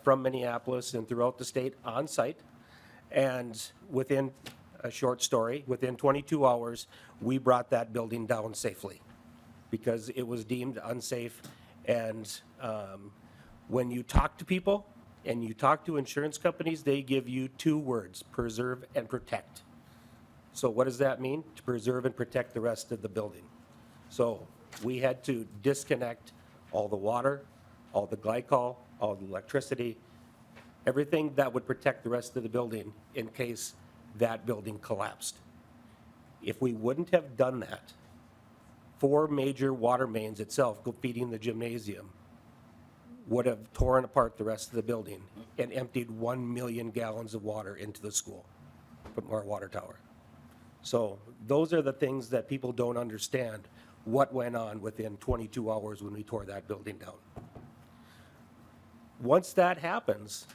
from Minneapolis and throughout the state on site. And within a short story, within 22 hours, we brought that building down safely. because it was deemed unsafe. And when you talk to people and you talk to insurance companies, they give you two words: preserve and protect. So what does that mean? To preserve and protect the rest of the building. So we had to disconnect all the water, all the glycol, all the electricity, everything that would protect the rest of the building in case that building collapsed. If we wouldn't have done that, 4 major water mains itself feeding the gymnasium would have torn apart the rest of the building and emptied 1 million gallons of water into the school from our water tower. So those are the things that people don't understand what went on within 22 hours when we tore that building down. Once that happens,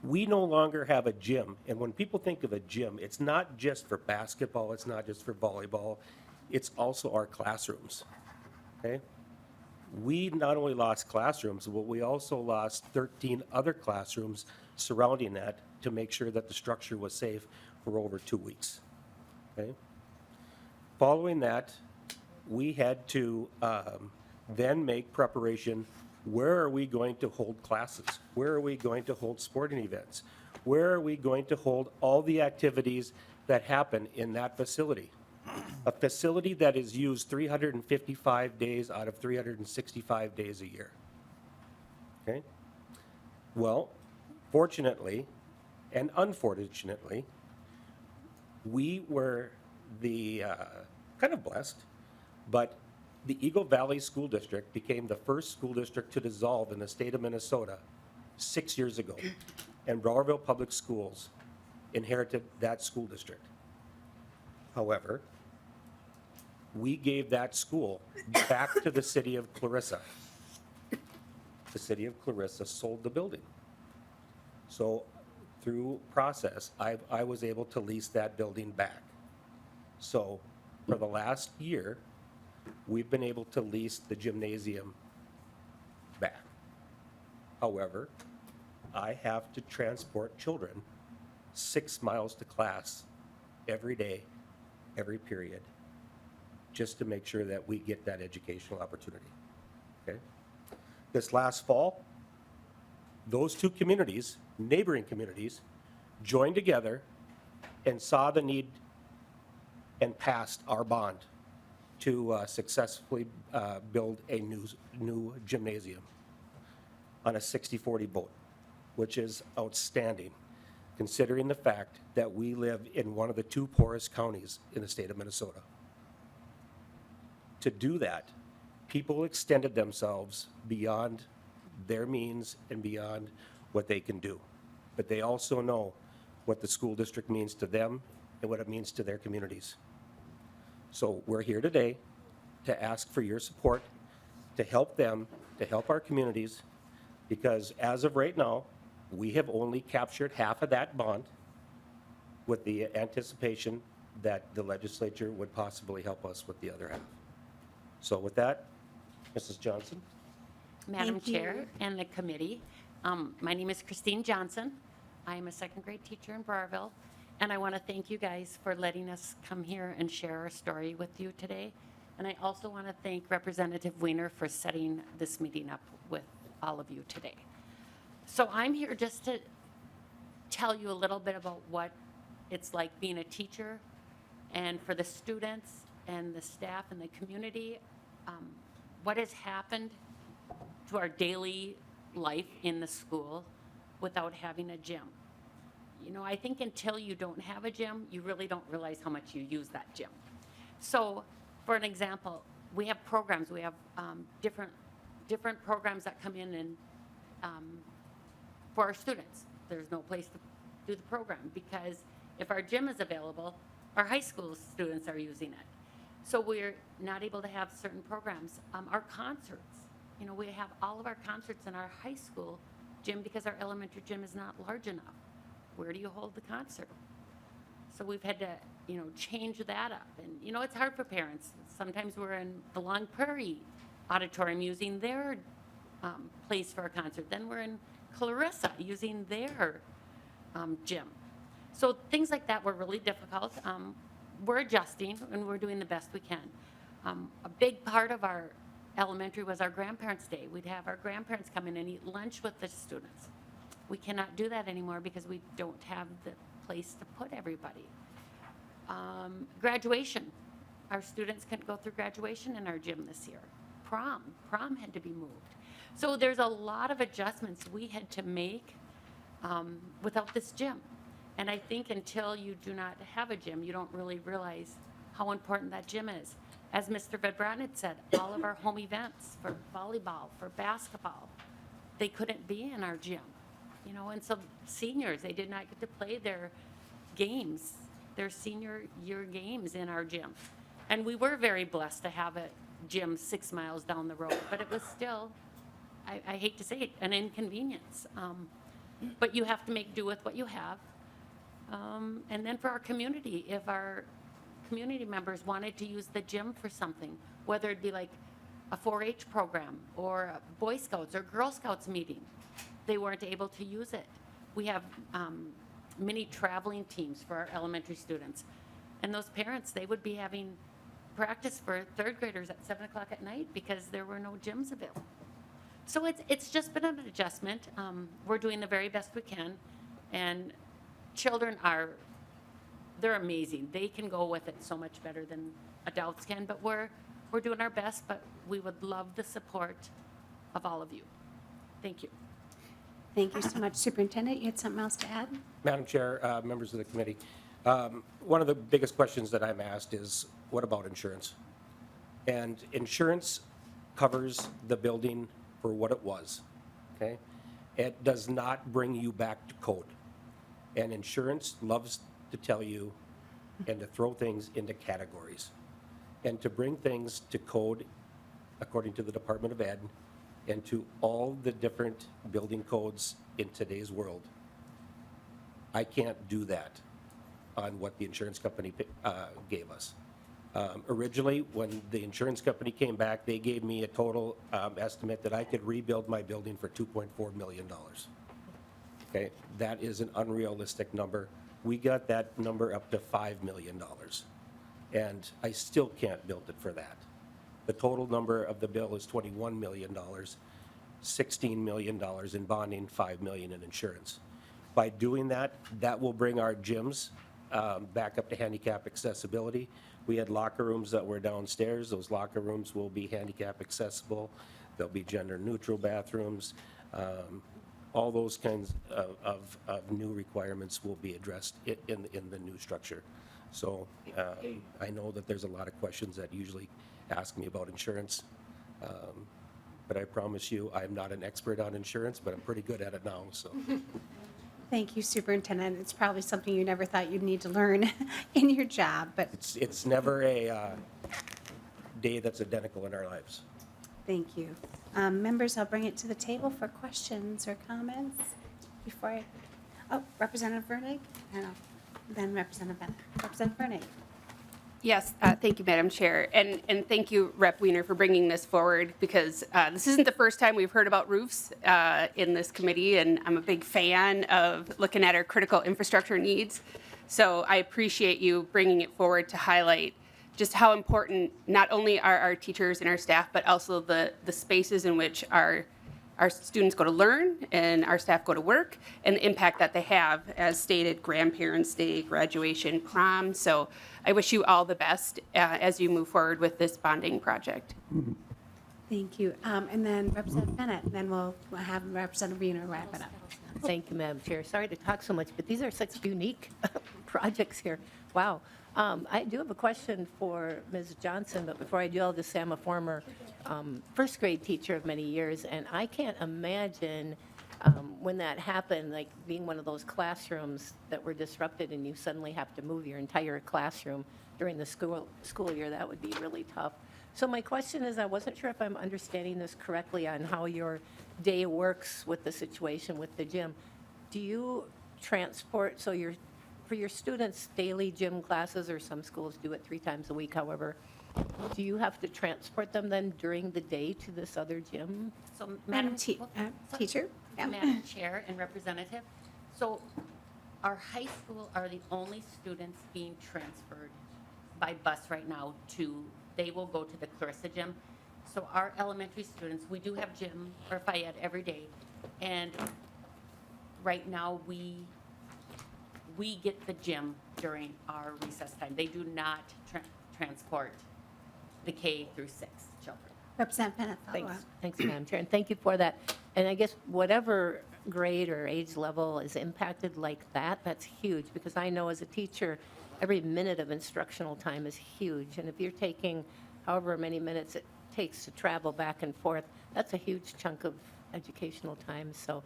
we no longer have a gym. And when people think of a gym, it's not just for basketball, it's not just for volleyball, it's also our classrooms, okay? We not only lost classrooms, but we also lost 13 other classrooms surrounding that to make sure that the structure was safe for over 2 weeks, okay? Following that, we had to then make preparation. Where are we going to hold classes? Where are we going to hold sporting events? Where are we going to hold all the activities that happen in that facility? A facility that is used 355 days out of 365 days a year. Okay? Well, fortunately and unfortunately, we were the kind of blessed, but the Eagle Valley School District became the first school district to dissolve in the state of Minnesota 6 years ago, and Browerville Public Schools inherited that school district. However, we gave that school back to the city of Clarissa. The city of Clarissa sold the building. So through process, I was able to lease that building back. So for the last year, we've been able to lease the gymnasium back. However, I have to transport children 6 miles to class every day, every period, just to make sure that we get that educational opportunity, okay? This last fall, those 2 communities, neighboring communities, joined together and saw the need and passed our bond to successfully build a new gymnasium on a 60-40 vote, which is outstanding, considering the fact that we live in one of the 2 poorest counties in the state of Minnesota. To do that, people extended themselves beyond their means and beyond what they can do. But they also know what the school district means to them and what it means to their communities. So we're here today to ask for your support, to help them, to help our communities, because as of right now, we have only captured half of that bond with the anticipation that the legislature would possibly help us with the other half. So with that, Mrs. Johnson. Madam Thank you. Chair and the committee, my name is Christine Johnson. I am a 2nd grade teacher in Browerville, and I want to thank you guys for letting us come here and share our story with you today. And I also want to thank Representative Wiener for setting this meeting up with all of you today. So I'm here just to tell you a little bit about what it's like being a teacher, and for the students and the staff and the community, what has happened to our daily life in the school without having a gym. You know, I think until you don't have a gym, you really don't realize how much you use that gym. So, for an example, we have programs. We have different programs that come in and for our students. There's no place to do the program because if our gym is available, our high school students are using it. So we're not able to have certain programs. Our concerts, you know, we have all of our concerts in our high school gym because our elementary gym is not large enough. Where do you hold the concert? So we've had to, you know, change that up. And, you know, it's hard for parents. Sometimes we're in the Long Prairie Auditorium using their place for a concert. Then we're in Clarissa using their gym. So things like that were really difficult. We're adjusting and we're doing the best we can. A big part of our elementary was our grandparents' day. We'd have our grandparents come in and eat lunch with the students. We cannot do that anymore because we don't have the place to put everybody. Graduation. Our students couldn't go through graduation in our gym this year. Prom had to be moved. So there's a lot of adjustments we had to make without this gym. And I think until you do not have a gym, you don't really realize how important that gym is. As Mr. Vedbran had said, all of our home events for volleyball, for basketball, they couldn't be in our gym. You know, and so seniors, they did not get to play their games, their senior year games in our gym. And we were very blessed to have a gym 6 miles down the road, but it was still, I hate to say it, an inconvenience. But you have to make do with what you have. And then for our community, if our community members wanted to use the gym for something, whether it be like a 4-H program or a Boy Scouts or Girl Scouts meeting, they weren't able to use it. We have many traveling teams for our elementary students. And those parents, they would be having practice for 3rd graders at 7 o'clock at night because there were no gyms available. So it's just been an adjustment. We're doing the very best we can. And children they're amazing. They can go with it so much better than adults can, but we're doing our best, but we would love the support of all of you. Thank you. Thank you so much, Superintendent. You had something else to add? Madam Chair, members of the committee, one of the biggest questions that I'm asked is, what about insurance? And insurance covers the building for what it was, okay? It does not bring you back to code. And insurance loves to tell you and to throw things into categories and to bring things to code according to the Department of Ed and to all the different building codes in today's world. I can't do that on what the insurance company gave us. Originally, when the insurance company came back, they gave me a total estimate that I could rebuild my building for $2.4 million. Okay, that is an unrealistic number. We got that number up to $5 million, and I still can't build it for that. The total number of the bill is $21 million, $16 million in bonding, $5 million in insurance. By doing that, that will bring our gyms back up to handicap accessibility. We had locker rooms that were downstairs. Those locker rooms will be handicap accessible. There'll be gender neutral bathrooms. All those kinds of new requirements will be addressed in the new structure. So I know that there's a lot of questions that usually ask me about insurance, but I promise you I'm not an expert on insurance, but I'm pretty good at it now. So. Thank you, Superintendent. It's probably something you never thought you'd need to learn in your job, but It's never a day that's identical in our lives. thank you. Members, I'll bring it to the table for questions or comments before Representative Vernig, and then Representative Bennett. Representative Vernig. Yes, thank you, Madam Chair. And thank you, Rep. Wiener, for bringing this forward, because this isn't the first time we've heard about roofs in this committee, and I'm a big fan of looking at our critical infrastructure needs. So I appreciate you bringing it forward to highlight just how important not only are our teachers and our staff, but also the spaces in which our students go to learn and our staff go to work, and the impact that they have, as stated, Grandparents' Day, graduation, prom. So I wish you all the best as you move forward with this bonding project. Thank you. And then Representative Bennett, and then we'll have Representative Wiener wrap it up. Thank you, Madam Chair. Sorry to talk so much, but these are such unique projects here. Wow. I do have a question for Ms. Johnson, but before I do, I'll just say I'm a former first grade teacher of many years, and I can't imagine when that happened, like being one of those classrooms that were disrupted and you suddenly have to move your entire classroom during the school year. That would be really tough. So my question is, I wasn't sure if I'm understanding this correctly on how your day works with the situation with the gym. Do you transport, so for your students' daily gym classes, or some schools do it 3 times a week, however, do you have to transport them then during the day to this other gym? So, Teacher? Yeah. Madam Chair and Representative, so our high school are the only students being transferred by bus right now to they will go to the Clarissa gym. So our elementary students, we do have gym or Fayette every day. And right now, we get the gym during our recess time. They do not transport the K through 6 children. Representative Bennett, follow Thanks, up. thanks, Madam Chair, and thank you for that. And I guess whatever grade or age level is impacted like that, that's huge, because I know as a teacher, every minute of instructional time is huge. And if you're taking however many minutes it takes to travel back and forth, that's a huge chunk of educational time. So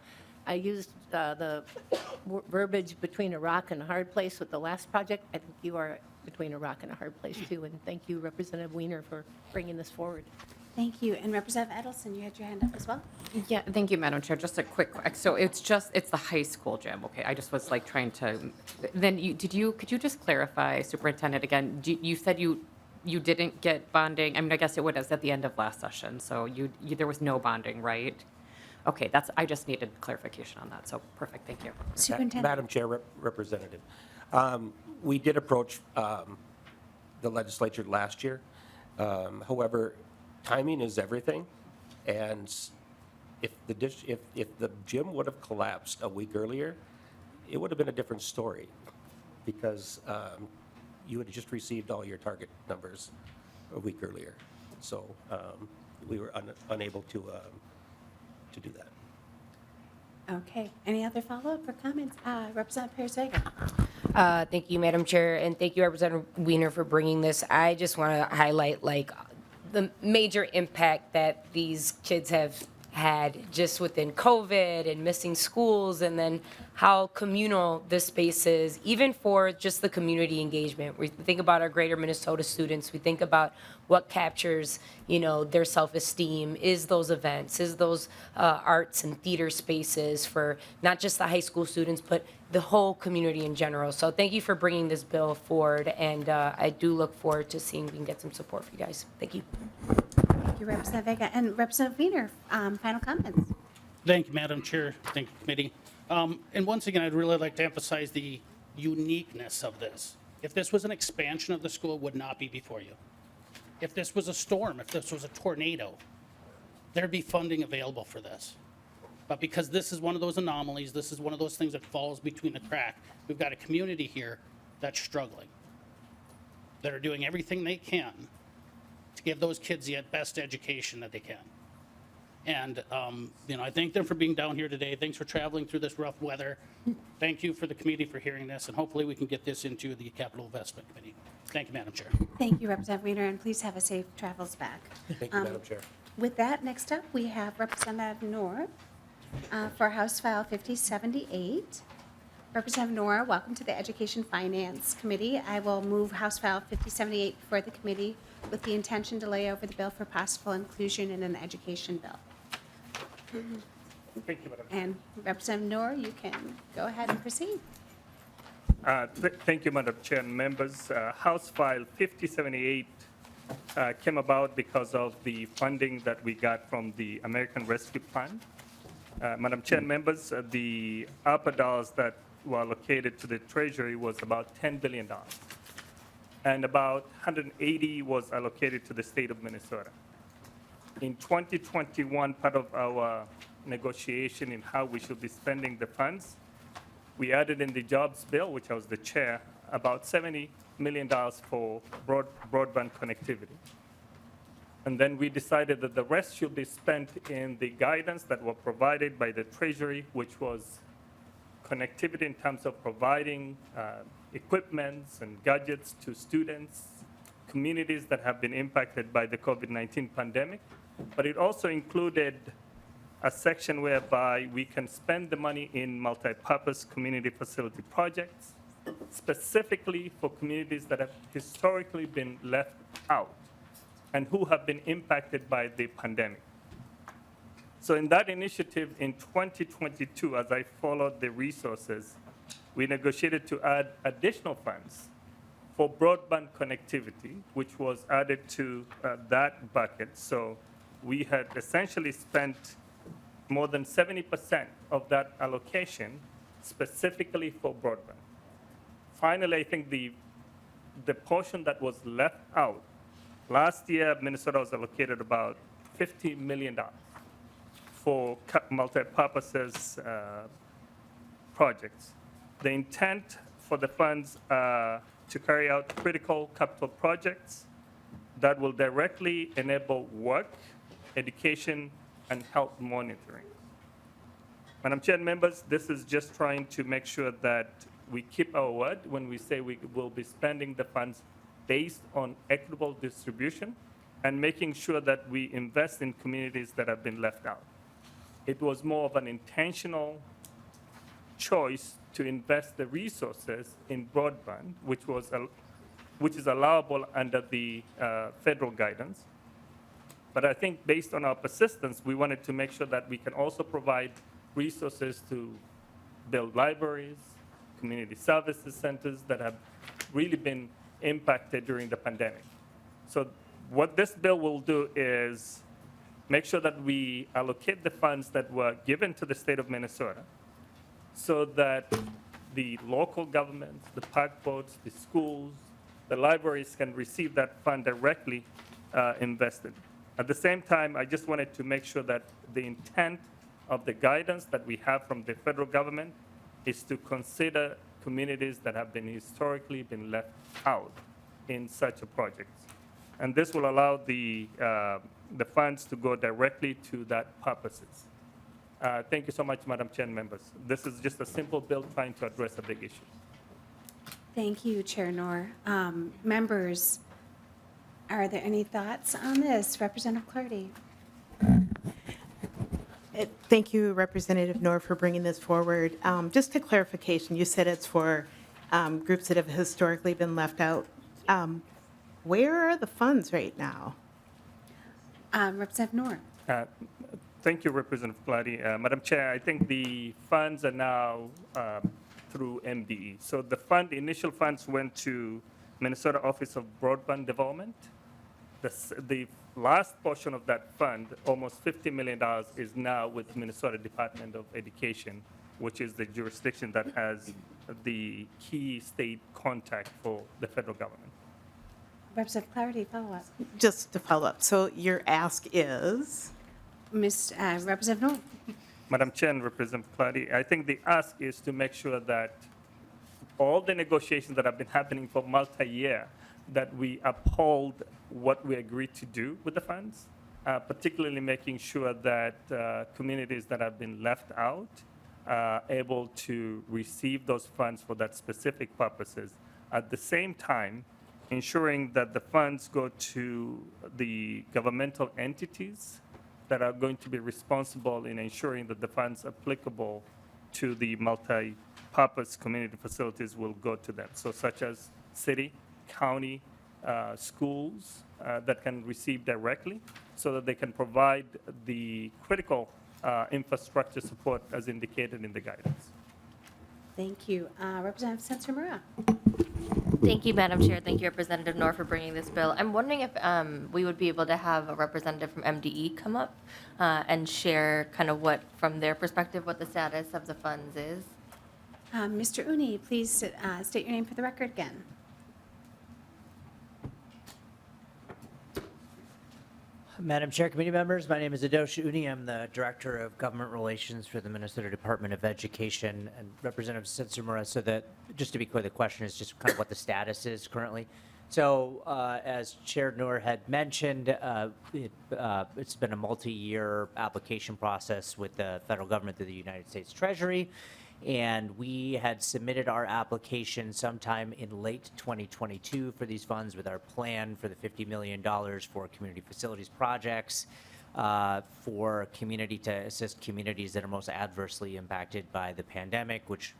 I used the verbiage between a rock and a hard place with the last project. I think you are between a rock and a hard place too. And thank you, Representative Wiener, for bringing this forward. Thank you. And Representative Edelson, you had your hand up as well. Yeah, thank you, Madam Chair. Just a quick, so it's the high school gym, okay? I just was like trying to, then could you just clarify, Superintendent, again, you said you didn't get bonding, I mean, I guess it was at the end of last session, so there was no bonding, right? Okay, I just needed clarification on that, so perfect, thank you. Superintendent. Madam Chair, Representative, we did approach the legislature last year. However, timing is everything, and if the gym would have collapsed a week earlier, it would have been a different story, because you would have just received all your target numbers a week earlier. So we were unable to do that. Okay. Any other follow-up or comments? Representative Perez-Vega. Thank you, Madam Chair, and thank you, Representative Wiener, for bringing this. I just want to highlight the major impact that these kids have had just within COVID and missing schools, and then how communal this space is, even for just the community engagement. We think about our greater Minnesota students. We think about what captures, their self-esteem, is those events, is those arts and theater spaces for not just the high school students, but the whole community in general. So thank you for bringing this bill forward, and I do look forward to seeing if we can get some support for you guys. Thank you. Thank you, Representative Vega. And Representative Wiener, final comments. Thank you, Madam Chair. Thank you, committee. And once again, I'd really like to emphasize the uniqueness of this. If this was an expansion of the school, it would not be before you. If this was a storm, if this was a tornado, there'd be funding available for this. But because this is one of those anomalies, this is one of those things that falls between the crack, we've got a community here that's struggling, that are doing everything they can to give those kids the best education that they can. And, I thank them for being down here today. Thanks for traveling through this rough weather. Thank you for the committee for hearing this, and hopefully we can get this into the Capital Investment Committee. Thank you, Madam Chair. Thank you, Representative Wiener, and please have a safe travels back. Thank you, Madam Chair. With that, next up, we have Representative Noor for House File 5078. Representative Noor, welcome to the Education Finance Committee. I will move House File 5078 before the committee with the intention to lay over the bill for possible inclusion in an education bill. Thank you, Madam. And Representative Noor, you can go ahead and proceed. Thank you, Madam Chair and members. House File 5078 came about because of the funding that we got from the American Rescue Plan. Madam Chair and members, the ARPA dollars that were allocated to the Treasury was about $10 billion. And about 180 was allocated to the state of Minnesota. In 2021, part of our negotiation in how we should be spending the funds, we added in the jobs bill, which I was the chair, about $70 million for broadband connectivity. And then we decided that the rest should be spent in the guidance that were provided by the Treasury, which was connectivity in terms of providing equipments and gadgets to students, communities that have been impacted by the COVID-19 pandemic. But it also included a section whereby we can spend the money in multipurpose community facility projects, specifically for communities that have historically been left out and who have been impacted by the pandemic. So in that initiative in 2022, as I followed the resources, we negotiated to add additional funds for broadband connectivity, which was added to that bucket. So we had essentially spent more than 70% of that allocation specifically for broadband. Finally, I think the portion that was left out Last year, Minnesota was allocated about $50 million for multi-purposes projects. The intent for the funds to carry out critical capital projects that will directly enable work, education, and health monitoring. Madam Chair and members, this is just trying to make sure that we keep our word when we say we will be spending the funds based on equitable distribution and making sure that we invest in communities that have been left out. It was more of an intentional choice to invest the resources in broadband, which is allowable under the federal guidance. But I think based on our persistence, we wanted to make sure that we can also provide resources to build libraries, community services centers that have really been impacted during the pandemic. So what this bill will do is make sure that we allocate the funds that were given to the state of Minnesota so that the local governments, the park boards, the schools, the libraries can receive that fund directly invested. At the same time, I just wanted to make sure that the intent of the guidance that we have from the federal government is to consider communities that have been historically been left out in such a project. And this will allow the funds to go directly to that purposes. Thank you so much, Madam Chair and members. This is just a simple bill trying to address a big issue. Thank you, Chair Noor. Members, are there any thoughts on this? Representative Clardy. Thank you, Representative Noor, for bringing this forward. Just a clarification, you said it's for groups that have historically been left out. Where are the funds right now? Representative Noor. Thank you, Representative Clardy. Madam Chair, I think the funds are now through MDE. So the initial funds went to Minnesota Office of Broadband Development. The last portion of that fund, almost $50 million, is now with Minnesota Department of Education, which is the jurisdiction that has the key state contact for the federal government. Representative Clardy, follow up. Just to follow up, so your ask is? Representative Noor. Madam Chair and Representative Clardy, I think the ask is to make sure that all the negotiations that have been happening for multi-year, that we uphold what we agreed to do with the funds, particularly making sure that communities that have been left out are able to receive those funds for that specific purposes. At the same time, ensuring that the funds go to the governmental entities that are going to be responsible in ensuring that the funds applicable to the multi-purpose community facilities will go to them. So such as city, county, schools that can receive directly so that they can provide the critical infrastructure support as indicated in the guidance. Thank you. Representative Sensor-Mura. Thank you, Madam Chair. Thank you, Representative Noor, for bringing this bill. I'm wondering if we would be able to have a representative from MDE come up and share kind of what, from their perspective, what the status of the funds is. Mr. Uni, please state your name for the record again. Madam Chair, committee members, my name is Adosh Uni. I'm the Director of Government Relations for the Minnesota Department of Education, and Representative Sensor-Mura, so that, just to be clear, the question is just kind of what the status is currently. So as Chair Noor had mentioned, it's been a multi-year application process with the federal government through the United States Treasury. And we had submitted our application sometime in late 2022 for these funds with our plan for the $50 million for community facilities projects for community to assist communities that are most adversely impacted by the pandemic, which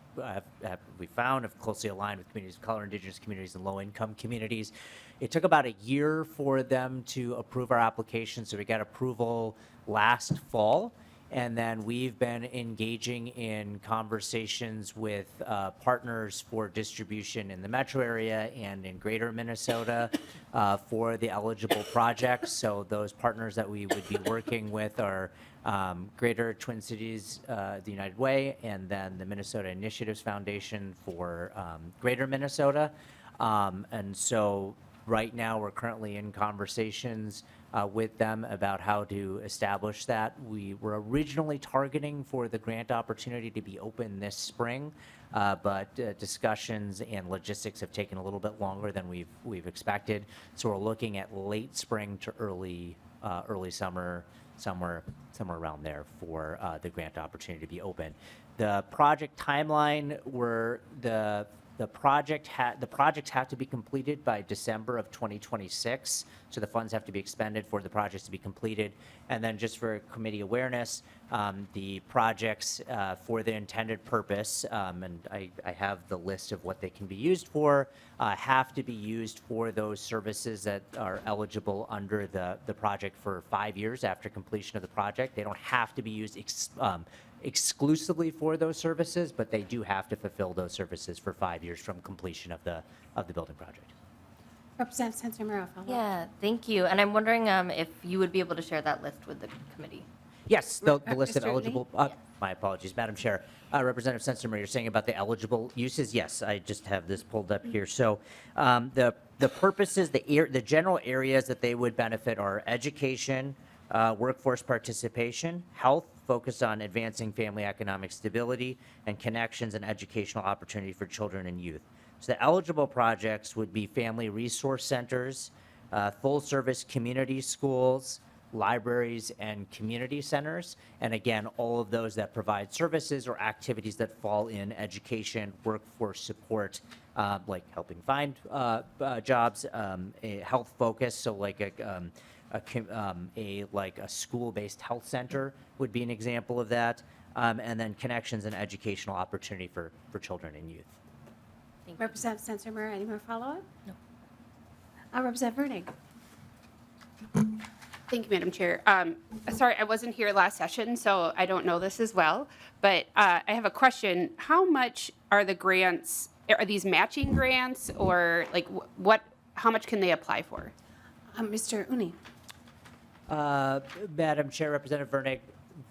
we found have closely aligned with communities of color, indigenous communities, and low-income communities. It took about a year for them to approve our application, so we got approval last fall. And then we've been engaging in conversations with partners for distribution in the metro area and in greater Minnesota for the eligible projects. So those partners that we would be working with are Greater Twin Cities, the United Way, and then the Minnesota Initiatives Foundation for Greater Minnesota. And so Right now, we're currently in conversations with them about how to establish that. We were originally targeting for the grant opportunity to be open this spring, but discussions and logistics have taken a little bit longer than we've expected. So we're looking at late spring to early summer, somewhere around there for the grant opportunity to be open. The project timeline, the projects have to be completed by December of 2026, so the funds have to be expended for the projects to be completed. And then just for committee awareness, the projects for the intended purpose, and I have the list of what they can be used for, have to be used for those services that are eligible under the project for 5 years after completion of the project. They don't have to be used exclusively for those services, but they do have to fulfill those services for 5 years from completion of the building project. Representative Santamaro, follow up. Yeah, thank you. And I'm wondering if you would be able to share that list with the committee. Yes, the list of Mr. eligible, my apologies, Madam Chair. Representative Sensenmer, you're saying about the eligible uses? Yes, I just have this pulled up here. So the purposes, the general areas that they would benefit are education, workforce participation, health, focused on advancing family economic stability, and connections and educational opportunity for children and youth. So the eligible projects would be family resource centers, full-service community schools, libraries, and community centers. And again, all of those that provide services or activities that fall in education, workforce support, like helping find jobs, a health focus, so like a school-based health center would be an example of that, and then connections and educational opportunity for children and youth. Representative Santamaro, any more follow-up? No. Representative Vernig. Thank you, Madam Chair. Sorry, I wasn't here last session, so I don't know this as well, but I have a question. How much are the grants, are these matching grants, or like how much can they apply for? Mr. Uni. Madam Chair, Representative Vernig,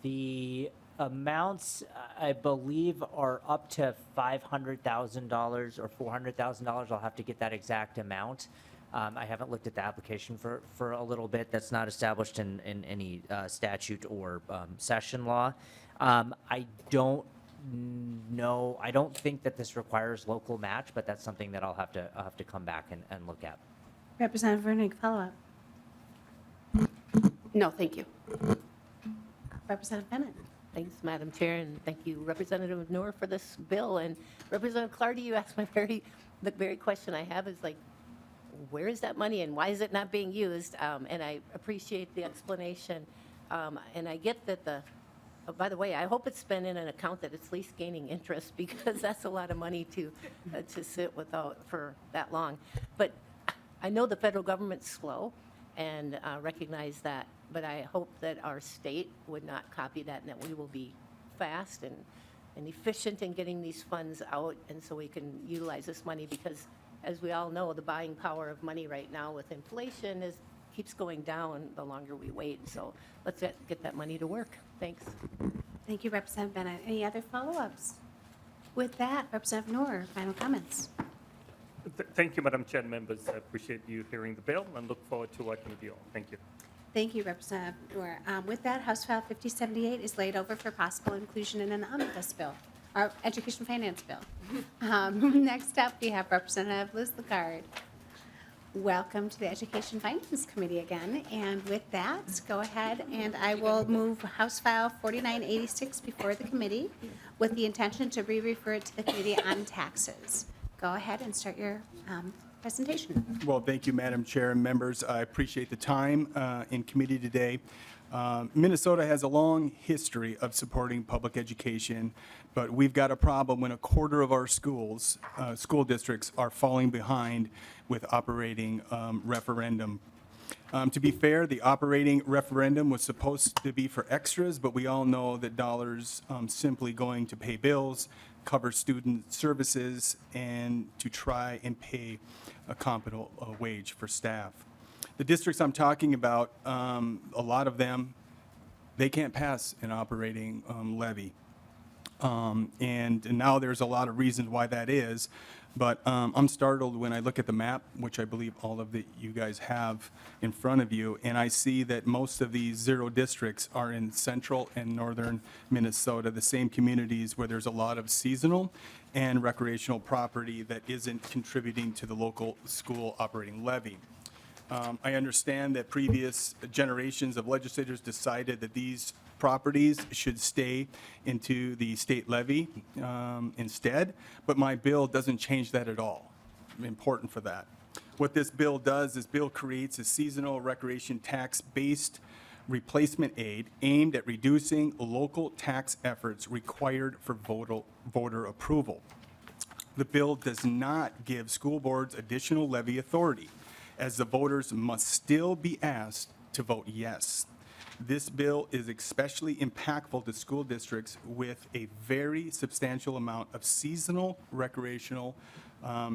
the amounts, I believe, are up to $500,000 or $400,000. I'll have to get that exact amount. I haven't looked at the application for a little bit. That's not established in any statute or session law. I don't know. I don't think that this requires local match, but that's something that I'll have to come back and look at. Representative Vernig, follow-up. No, thank you. Representative Bennett. Thanks, Madam Chair, and thank you, Representative Noor, for this bill. And Representative Clardy, you asked the very question I have is like, where is that money and why is it not being used? And I appreciate the explanation. And I get that by the way, I hope it's been in an account that it's at least gaining interest, because that's a lot of money to sit without for that long. But I know the federal government's slow and recognize that, but I hope that our state would not copy that and that we will be fast and efficient in getting these funds out, and so we can utilize this money, because as we all know, the buying power of money right now with inflation keeps going down the longer we wait. So let's get that money to work. Thanks. Thank you, Representative Bennett. Any other follow-ups? With that, Representative Noor, final comments. Thank you, Madam Chair and members. I appreciate you hearing the bill and look forward to working with you all. Thank you. Thank you, Representative Noor. With that, House File 5078 is laid over for possible inclusion in an omnibus bill, our education finance bill. Next up, we have Representative Lislegard. Welcome to the Education Finance Committee again. And with that, go ahead and I will move House File 4986 before the committee with the intention to re-refer it to the Committee on Taxes. Go ahead and start your presentation. Well, thank you, Madam Chair and members. I appreciate the time in committee today. Minnesota has a long history of supporting public education, but we've got a problem when a quarter of our schools, school districts, are falling behind with operating referendum. To be fair, the operating referendum was supposed to be for extras, but we all know that dollars simply going to pay bills, cover student services, and to try and pay a competent wage for staff. The districts I'm talking about, a lot of them, they can't pass an operating levy. And now there's a lot of reasons why that is. But I'm startled when I look at the map, which I believe all of you guys have in front of you, and I see that most of these 0 districts are in central and northern Minnesota, the same communities where there's a lot of seasonal and recreational property that isn't contributing to the local school operating levy. I understand that previous generations of legislators decided that these properties should stay into the state levy instead, but my bill doesn't change that at all. Important for that. What this bill does is bill creates a seasonal recreation tax-based replacement aid aimed at reducing local tax efforts required for voter approval. The bill does not give school boards additional levy authority, as the voters must still be asked to vote yes. This bill is especially impactful to school districts with a very substantial amount of seasonal recreational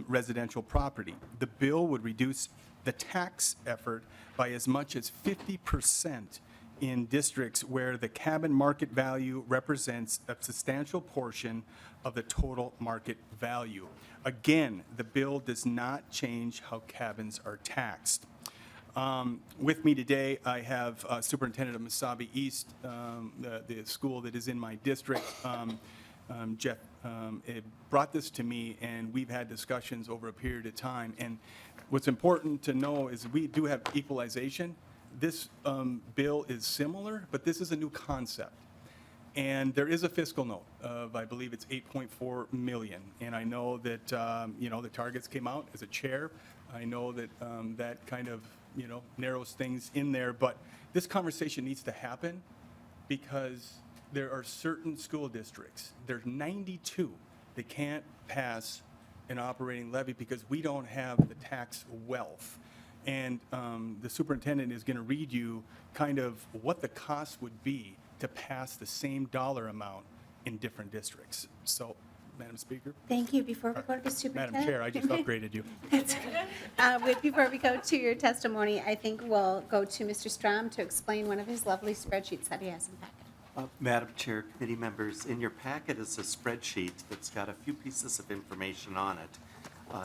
residential property. The bill would reduce the tax effort by as much as 50% in districts where the cabin market value represents a substantial portion of the total market value. Again, the bill does not change how cabins are taxed. With me today, I have Superintendent of Mesabi East, the school that is in my district. Jeff brought this to me, and we've had discussions over a period of time. And what's important to know is we do have equalization. This bill is similar, but this is a new concept. And there is a fiscal note of, I believe it's 8.4 million. And I know that, the targets came out as a chair. I know that that kind of, narrows things in there. But this conversation needs to happen because there are certain school districts, there's 92 that can't pass an operating levy because we don't have the tax wealth. And the superintendent is going to read you kind of what the cost would be to pass the same dollar amount in different districts. So, Madam Speaker. Thank you. Before we go to the superintendent. Madam Chair, I just upgraded you. That's okay. Before we go to your testimony, I think we'll go to Mr. Strom to explain one of his lovely spreadsheets that he has in the packet. Madam Chair, committee members, in your packet is a spreadsheet that's got a few pieces of information on it.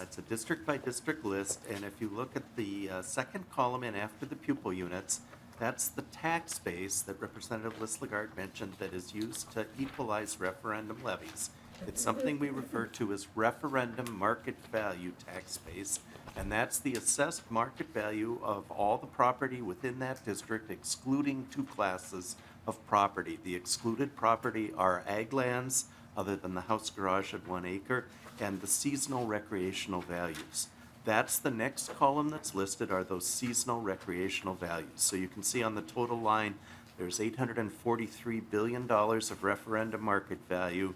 It's a district-by-district list, and if you look at the second column in after the pupil units, that's the tax base that Representative Lislegard mentioned that is used to equalize referendum levies. It's something we refer to as referendum market value tax base, and that's the assessed market value of all the property within that district, excluding 2 classes of property. The excluded property are ag lands, other than the house garage at 1 acre, and the seasonal recreational values. That's the next column that's listed, are those seasonal recreational values. So you can see on the total line, there's $843 billion of referendum market value.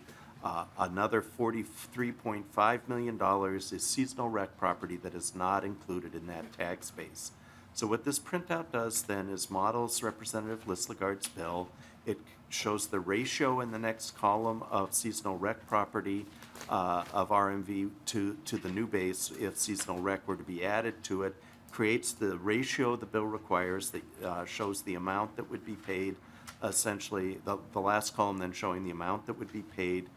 Another $43.5 million is seasonal rec property that is not included in that tax base. So what this printout does then is models Representative Lislegard's bill. It shows the ratio in the next column of seasonal rec property of RMV to the new base if seasonal rec were to be added to it, creates the ratio the bill requires that shows the amount that would be paid, essentially the last column then showing the amount that would be paid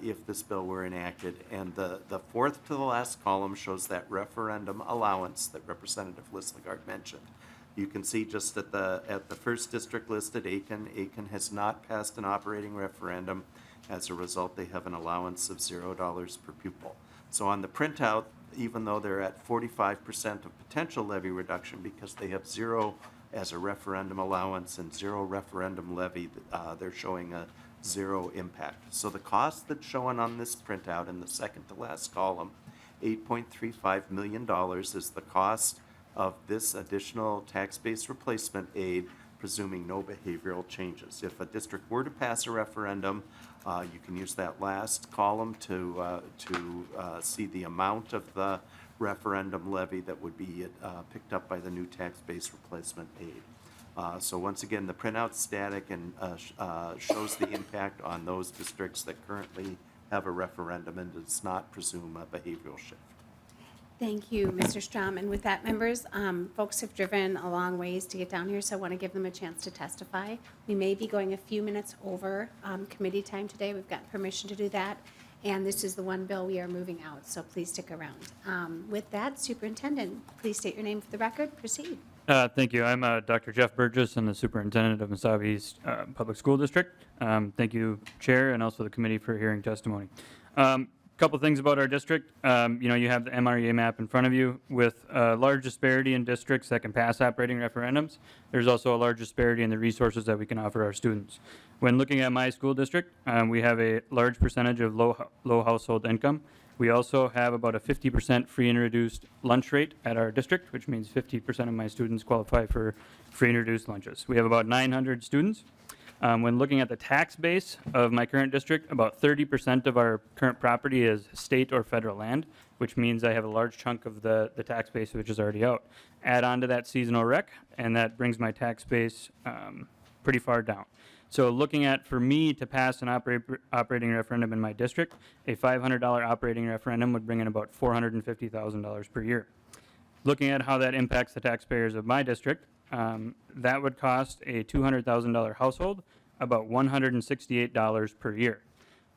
if this bill were enacted. And the fourth to the last column shows that referendum allowance that Representative Lislegard mentioned. You can see just at the first district listed, Aiken has not passed an operating referendum. As a result, they have an allowance of $0 per pupil. So on the printout, even though they're at 45% of potential levy reduction because they have 0 as a referendum allowance and 0 referendum levy, they're showing a 0 impact. So the cost that's shown on this printout in the second to last column, $8.35 million, is the cost of this additional tax-based replacement aid, presuming no behavioral changes. If a district were to pass a referendum, you can use that last column to see the amount of the referendum levy that would be picked up by the new tax-based replacement aid. So once again, the printout's static and shows the impact on those districts that currently have a referendum and does not presume a behavioral shift. Thank you, Mr. Strom. And with that, members, folks have driven a long ways to get down here, so I want to give them a chance to testify. We may be going a few minutes over committee time today. We've got permission to do that. And this is the one bill we are moving out, so please stick around. With that, Superintendent, please state your name for the record. Proceed. Thank you. I'm Dr. Jeff Burgess. I'm the superintendent of Mesabi East Public School District. Thank you, Chair, and also the committee for hearing testimony. Couple things about our district. You have the MREA map in front of you with a large disparity in districts that can pass operating referendums. There's also a large disparity in the resources that we can offer our students. When looking at my school district, we have a large percentage of low household income. We also have about a 50% free and reduced lunch rate at our district, which means 50% of my students qualify for free and reduced lunches. We have about 900 students. When looking at the tax base of my current district, about 30% of our current property is state or federal land, which means I have a large chunk of the tax base which is already out. Add on to that seasonal rec, and that brings my tax base pretty far down. So looking at, for me to pass an operating referendum in my district, a $500 operating referendum would bring in about $450,000 per year. Looking at how that impacts the taxpayers of my district, that would cost a $200,000 household about $168 per year.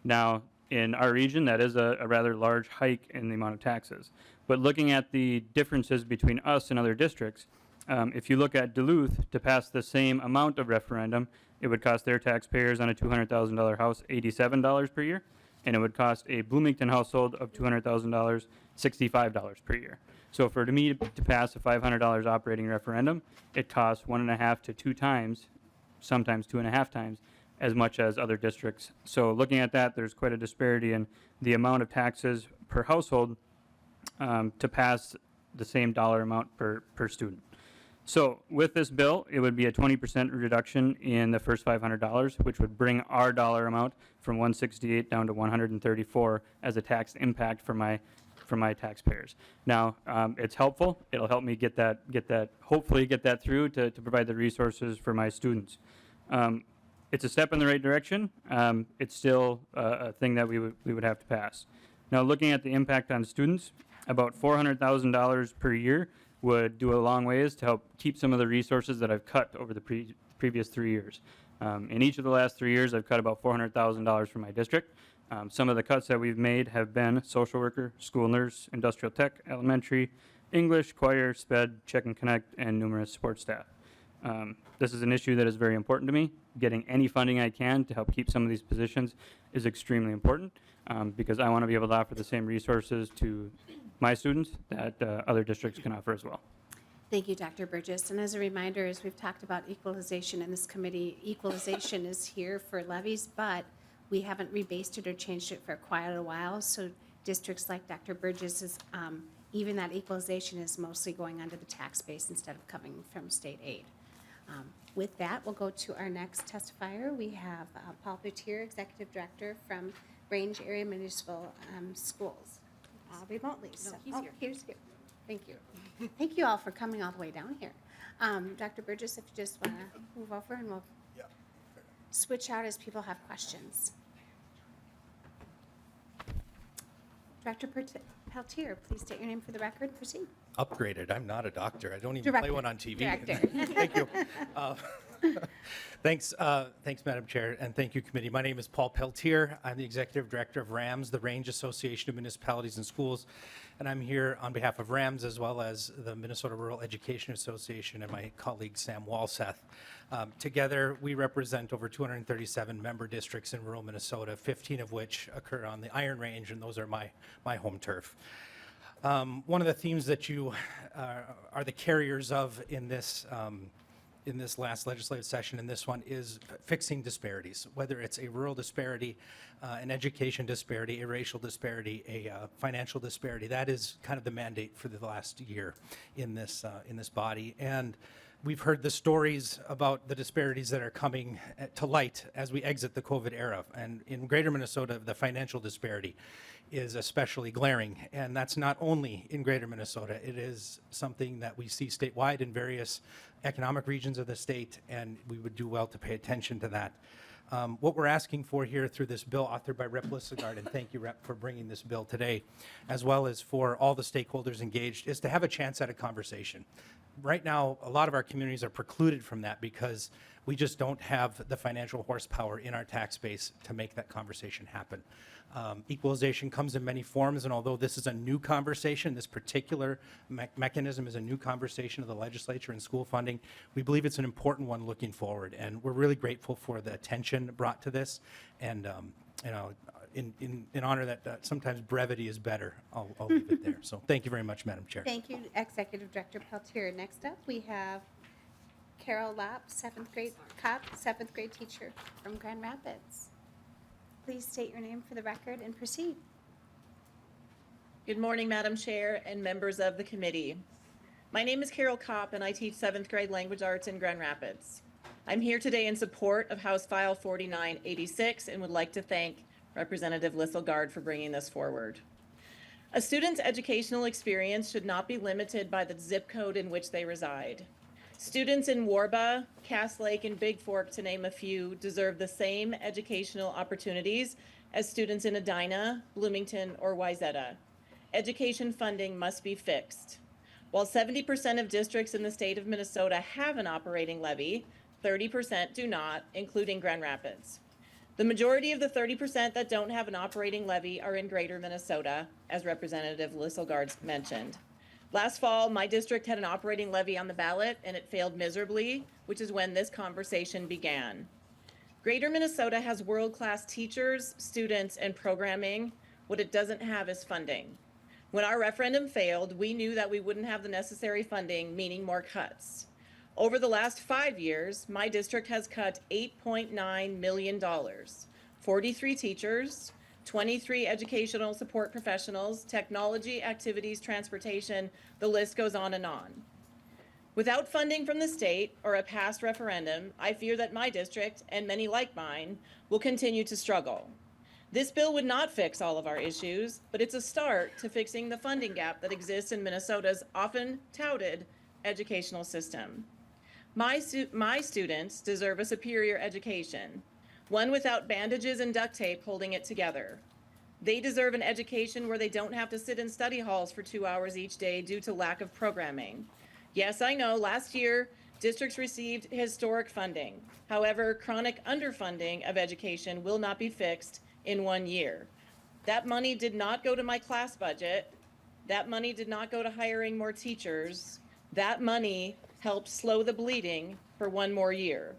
Now, in our region, that is a rather large hike in the amount of taxes. But looking at the differences between us and other districts, if you look at Duluth, to pass the same amount of referendum, it would cost their taxpayers on a $200,000 house $87 per year, and it would cost a Bloomington household of $200,000 $65 per year. So for me to pass a $500 operating referendum, it costs 1.5 to 2 times, sometimes 2.5 times, as much as other districts. So looking at that, there's quite a disparity in the amount of taxes per household to pass the same dollar amount per student. So with this bill, it would be a 20% reduction in the first $500, which would bring our dollar amount from $168 down to $134 as a tax impact for my taxpayers. Now, it's helpful. It'll help me get that, hopefully get that through to provide the resources for my students. It's a step in the right direction. It's still a thing that we would have to pass. Now, looking at the impact on students, about $400,000 per year would do a long ways to help keep some of the resources that I've cut over the previous 3 years. In each of the last 3 years, I've cut about $400,000 from my district. Some of the cuts that we've made have been social worker, school nurse, industrial tech, elementary, English, choir, SPED, Check and Connect, and numerous support staff. This is an issue that is very important to me. Getting any funding I can to help keep some of these positions is extremely important because I want to be able to offer the same resources to my students that other districts can offer as well. Thank you, Dr. Burgess. And as a reminder, as we've talked about equalization in this committee, equalization is here for levies, but we haven't rebased it or changed it for quite a while. So districts like Dr. Burgess's, even that equalization is mostly going onto the tax base instead of coming from state aid. With that, we'll go to our next testifier. We have Paul Peltier, Executive Director from Range Area Municipal Schools, remotely. So, he's here. Thank you. Thank you all for coming all the way down here. Dr. Burgess, if you just want to move over and we'll switch out as people have questions. Dr. Peltier, please state your name for the record. Proceed. Upgraded. I'm not a doctor. I don't even play one on TV. Director. Thank you. Thanks, Madam Chair, and thank you, committee. My name is Paul Peltier. I'm the Executive Director of RAMS, the Range Association of Municipalities and Schools, and I'm here on behalf of RAMS as well as the Minnesota Rural Education Association and my colleague Sam Walseth. Together, we represent over 237 member districts in rural Minnesota, 15 of which occur on the Iron Range, and those are my home turf. One of the themes that you are the carriers of in this last legislative session and this one is fixing disparities, whether it's a rural disparity, an education disparity, a racial disparity, a financial disparity. That is kind of the mandate for the last year in this body. And we've heard the stories about the disparities that are coming to light as we exit the COVID era. And in greater Minnesota, the financial disparity is especially glaring. And that's not only in greater Minnesota. It is something that we see statewide in various economic regions of the state, and we would do well to pay attention to that. What we're asking for here through this bill authored by Rep. Lislegard, and thank you, Rep., for bringing this bill today, as well as for all the stakeholders engaged, is to have a chance at a conversation. Right now, a lot of our communities are precluded from that because we just don't have the financial horsepower in our tax base to make that conversation happen. Equalization comes in many forms, and although this is a new conversation, this particular mechanism is a new conversation of the legislature and school funding, we believe it's an important one looking forward, and we're really grateful for the attention brought to this, and in honor that sometimes brevity is better, I'll leave it there. So thank you very much, Madam Chair. Thank you, Executive Director Peltier. Next up, we have Carol Lapp, 7th grade teacher from Grand Rapids. Please state your name for the record and proceed. Good morning, Madam Chair and members of the committee. My name is Carol Kopp, and I teach 7th grade language arts in Grand Rapids. I'm here today in support of House File 4986 and would like to thank Representative Lislegard for bringing this forward. A student's educational experience should not be limited by the zip code in which they reside. Students in Warba, Cass Lake, and Big Fork, to name a few, deserve the same educational opportunities as students in Edina, Bloomington, or Wayzata. Education funding must be fixed. While 70% of districts in the state of Minnesota have an operating levy, 30% do not, including Grand Rapids. The majority of the 30% that don't have an operating levy are in Greater Minnesota, as Representative Lislegard mentioned. Last fall, my district had an operating levy on the ballot, and it failed miserably, which is when this conversation began. Greater Minnesota has world-class teachers, students, and programming. What it doesn't have is funding. When our referendum failed, we knew that we wouldn't have the necessary funding, meaning more cuts. Over the last 5 years, my district has cut $8.9 million, 43 teachers, 23 educational support professionals, technology, activities, transportation, the list goes on and on. Without funding from the state or a past referendum, I fear that my district, and many like mine, will continue to struggle. This bill would not fix all of our issues, but it's a start to fixing the funding gap that exists in Minnesota's often touted educational system. My students deserve a superior education, one without bandages and duct tape holding it together. They deserve an education where they don't have to sit in study halls for 2 hours each day due to lack of programming. Yes, I know, last year, districts received historic funding. However, chronic underfunding of education will not be fixed in 1 year. That money did not go to my class budget. That money did not go to hiring more teachers. That money helped slow the bleeding for 1 more year.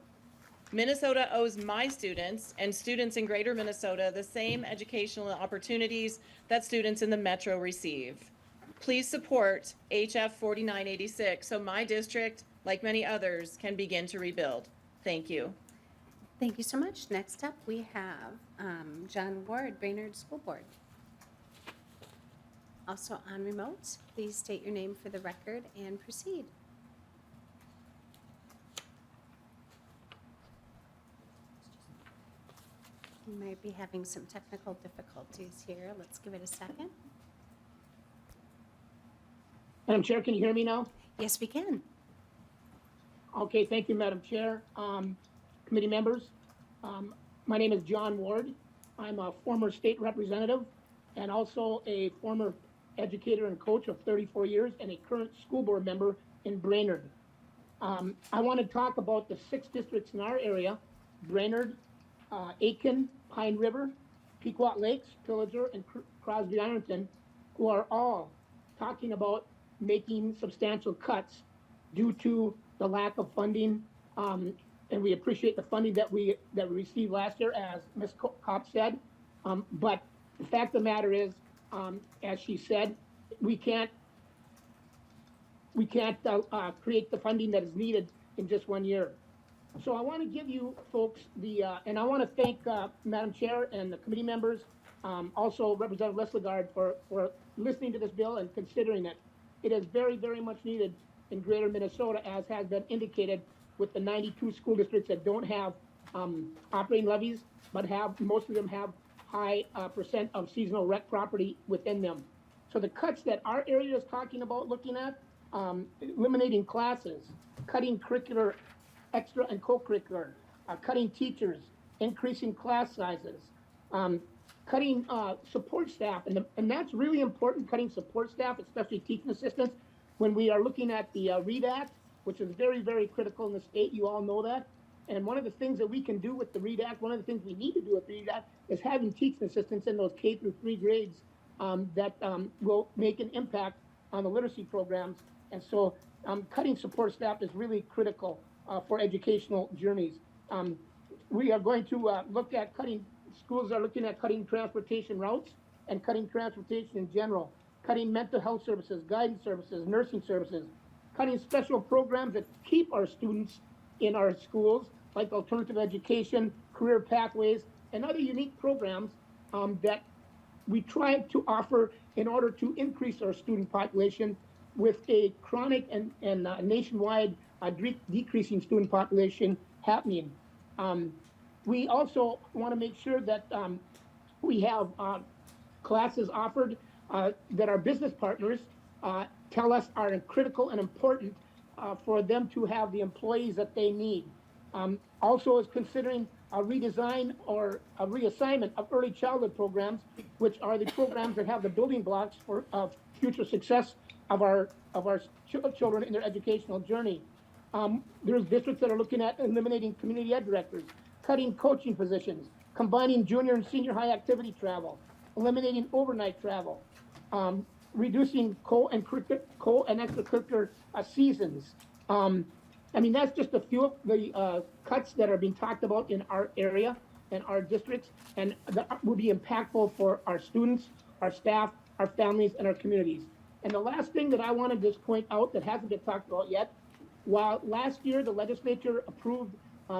Minnesota owes my students and students in Greater Minnesota the same educational opportunities that students in the Metro receive. Please support HF 4986 so my district, like many others, can begin to rebuild. Thank you. Thank you so much. Next up, we have John Ward, Brainerd School Board. Also on remote, please state your name for the record and proceed. We might be having some technical difficulties here. Let's give it a second. Madam Chair, can you hear me now? Yes, we can. Okay, thank you, Madam Chair. Committee members, my name is John Ward. I'm a former state representative and also a former educator and coach of 34 years and a current school board member in Brainerd. I want to talk about the 6 districts in our area: Brainerd, Aiken, Pine River, Pequot Lakes, Pillager, and Crosby Ironton, who are all talking about making substantial cuts due to the lack of funding. And we appreciate the funding that we received last year, as Ms. Kopp said. But the fact of the matter is, as she said, we can't create the funding that is needed in just 1 year. So I want to give you folks and I want to thank Madam Chair and the committee members, also Representative Lislegard for listening to this bill and considering it. It is very, very much needed in Greater Minnesota, as has been indicated with the 92 school districts that don't have operating levies, but most of them have high percent of seasonal rec property within them. So the cuts that our area is talking about looking at, eliminating classes, cutting curricular, extra and co-curricular, cutting teachers, increasing class sizes, cutting support staff, and that's really important, cutting support staff, especially teaching assistants, when we are looking at the READ Act, which is very, very critical in the state. You all know that. And one of the things that we can do with the READ Act, one of the things we need to do with the READ Act is having teaching assistants in those K through 3 grades that will make an impact on the literacy programs. And so cutting support staff is really critical for educational journeys. We are going to look at schools are looking at cutting transportation routes and cutting transportation in general, cutting mental health services, guidance services, nursing services, cutting special programs that keep our students in our schools, like alternative education, career pathways, and other unique programs that we try to offer in order to increase our student population with a chronic and nationwide decreasing student population happening. We also want to make sure that we have classes offered that our business partners tell us are critical and important for them to have the employees that they need. Also is considering a redesign or a reassignment of early childhood programs, which are the programs that have the building blocks for future success of our children in their educational journey. There's districts that are looking at eliminating community ed directors, cutting coaching positions, combining junior and senior high activity travel, eliminating overnight travel, reducing co and extracurricular seasons. I mean, that's just a few of the cuts that are being talked about in our area and our districts, and that will be impactful for our students, our staff, our families, and our communities. And the last thing that I want to just point out that hasn't been talked about yet, while last year the legislature approved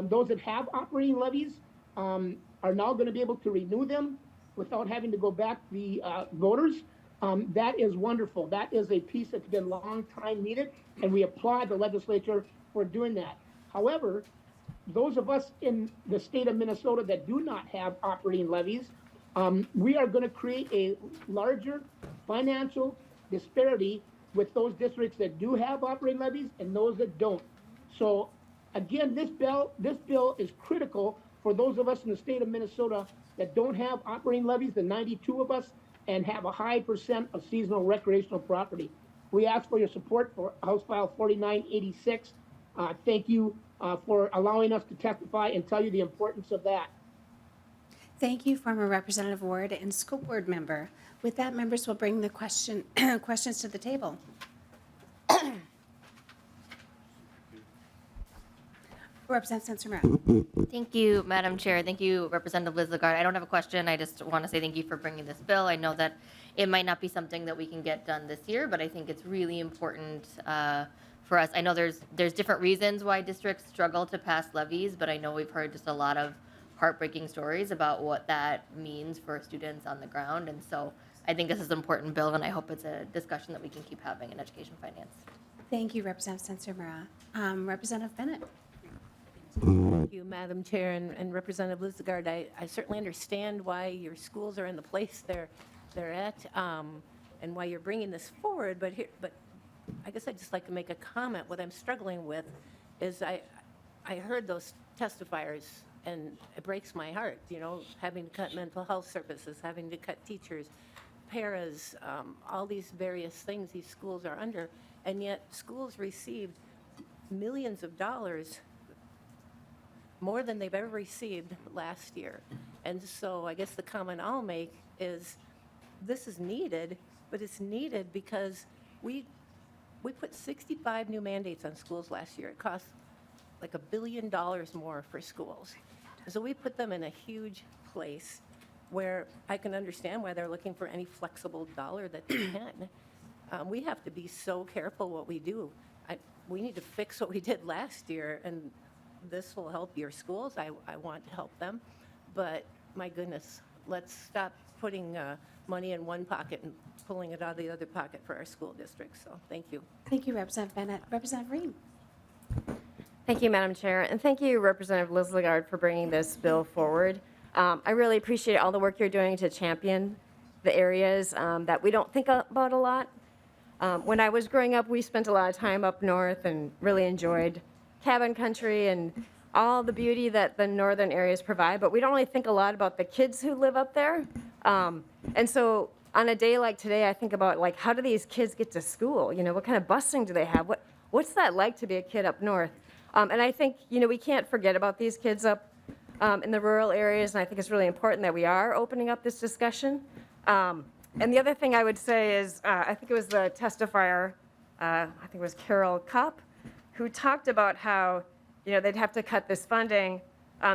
those that have operating levies are now going to be able to renew them without having to go back to the voters. That is wonderful. That is a piece that's been long time needed, and we applaud the legislature for doing that. However, those of us in the state of Minnesota that do not have operating levies, we are going to create a larger financial disparity with those districts that do have operating levies and those that don't. So again, this bill is critical for those of us in the state of Minnesota that don't have operating levies, the 92 of us, and have a high % of seasonal recreational property. We ask for your support for House File 4986. Thank you for allowing us to testify and tell you the importance of that. Thank you, former Representative Ward and School Board member. With that, members will bring the questions to the table. Representative Sensormero. Thank you, Madam Chair. Thank you, Representative Lislegard. I don't have a question. I just want to say thank you for bringing this bill. I know that it might not be something that we can get done this year, but I think it's really important for us. I know there's different reasons why districts struggle to pass levies, but I know we've heard just a lot of heartbreaking stories about what that means for students on the ground. And so I think this is an important bill, and I hope it's a discussion that we can keep having in education finance. Thank you, Representative Sensormero. Representative Bennett. Thank you, Madam Chair and Representative Lislegard. I certainly understand why your schools are in the place they're at, and why you're bringing this forward. But I guess I'd just like to make a comment. What I'm struggling with is I heard those testifiers, and it breaks my heart. You know, having to cut mental health services, having to cut teachers, paras, all these various things these schools are under, and yet schools received millions of dollars more than they've ever received last year. And so I guess the comment I'll make is this is needed, but it's needed because we put 65 new mandates on schools last year. It cost like $1 billion more for schools. So we put them in a huge place where I can understand why they're looking for any flexible dollar that they can. We have to be so careful what we do. We need to fix what we did last year, and this will help your schools. I want to help them, but my goodness, let's stop putting money in one pocket and pulling it out of the other pocket for our school districts. So thank you. Thank you, Representative Bennett. Representative Ream. Thank you, Madam Chair, and thank you, Representative Lislegard, for bringing this bill forward. I really appreciate all the work you're doing to champion the areas that we don't think about a lot. When I was growing up, we spent a lot of time up north and really enjoyed cabin country, and all the beauty that the northern areas provide, but we don't really think a lot about the kids who live up there. And so on a day like today, I think about like, how do these kids get to school? You know, what kind of busing do they have? What's that like to be a kid up north? And I think, you know, we can't forget about these kids up in the rural areas, and I think it's really important that we are opening up this discussion. And the other thing I would say is, I think it was the testifier, I think it was Carol Kopp, who talked about how, you know, they'd have to cut this funding,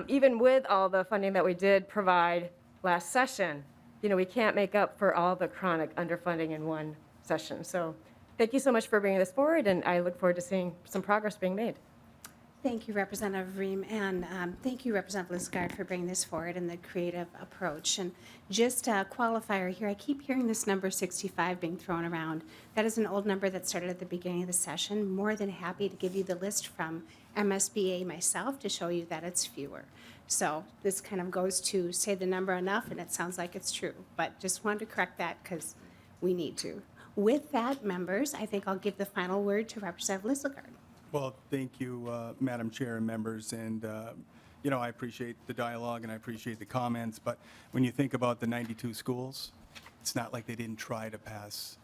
even with all the funding that we did provide last session. You know, we can't make up for all the chronic underfunding in one session. So thank you so much for bringing this forward, and I look forward to seeing some progress being made. Thank you, Representative Ream, and thank you, Representative Lislegard, for bringing this forward and the creative approach. And just a qualifier here, I keep hearing this number 65 being thrown around. That is an old number that started at the beginning of the session. More than happy to give you the list from MSBA myself to show you that it's fewer. So this kind of goes to say the number enough, and it sounds like it's true. But just wanted to correct that because we need to. With that, members, I think I'll give the final word to Representative Lislegard. Well, thank you, Madam Chair and members, and, you know, I appreciate the dialogue and I appreciate the comments, but when you think about the 92 schools, it's not like they didn't try to pass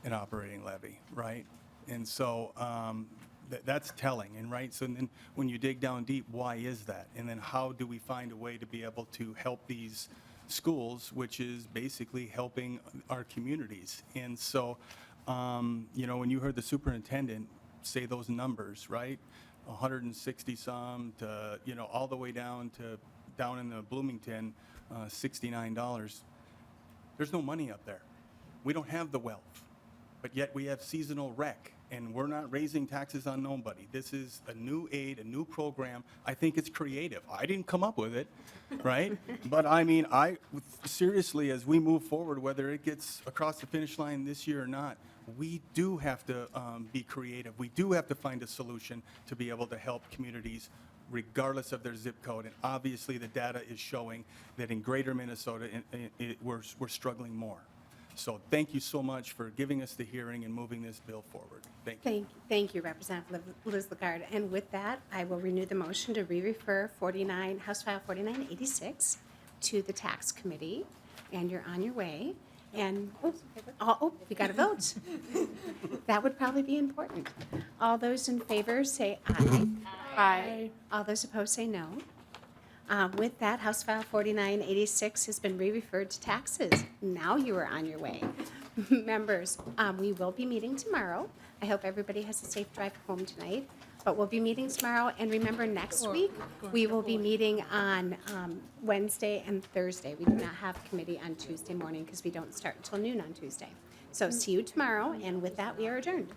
an operating levy, right? And so that's telling, and right, so then when you dig down deep, why is that? And then how do we find a way to be able to help these schools, which is basically helping our communities? And so, you know, when you heard the superintendent say those numbers, right? 160 some to, you know, all the way down in the Bloomington, $69. There's no money up there. We don't have the wealth, but yet we have seasonal rec, and we're not raising taxes on nobody. This is a new aid, a new program. I think it's creative. I didn't come up with it, right? But I mean, seriously, as we move forward, whether it gets across the finish line this year or not, we do have to be creative. We do have to find a solution to be able to help communities regardless of their zip code. And obviously the data is showing that in greater Minnesota, we're struggling more. So thank you so much for giving us the hearing and moving this bill forward. Thank you. Thank you, Representative Lislegard. And with that, I will renew the motion to re-refer House File 4986 to the Tax Committee. And you're on your way. And, you got to vote. That would probably be important. All those in favor say aye. Aye. All those opposed say no. With that, House File 4986 has been re-referred to taxes. Now you are on your way. Members, we will be meeting tomorrow. I hope everybody has a safe drive home tonight. But we'll be meeting tomorrow, and remember, next week, we will be meeting on Wednesday and Thursday. We do not have committee on Tuesday morning because we don't start until noon on Tuesday. So see you tomorrow, and with that, we are adjourned.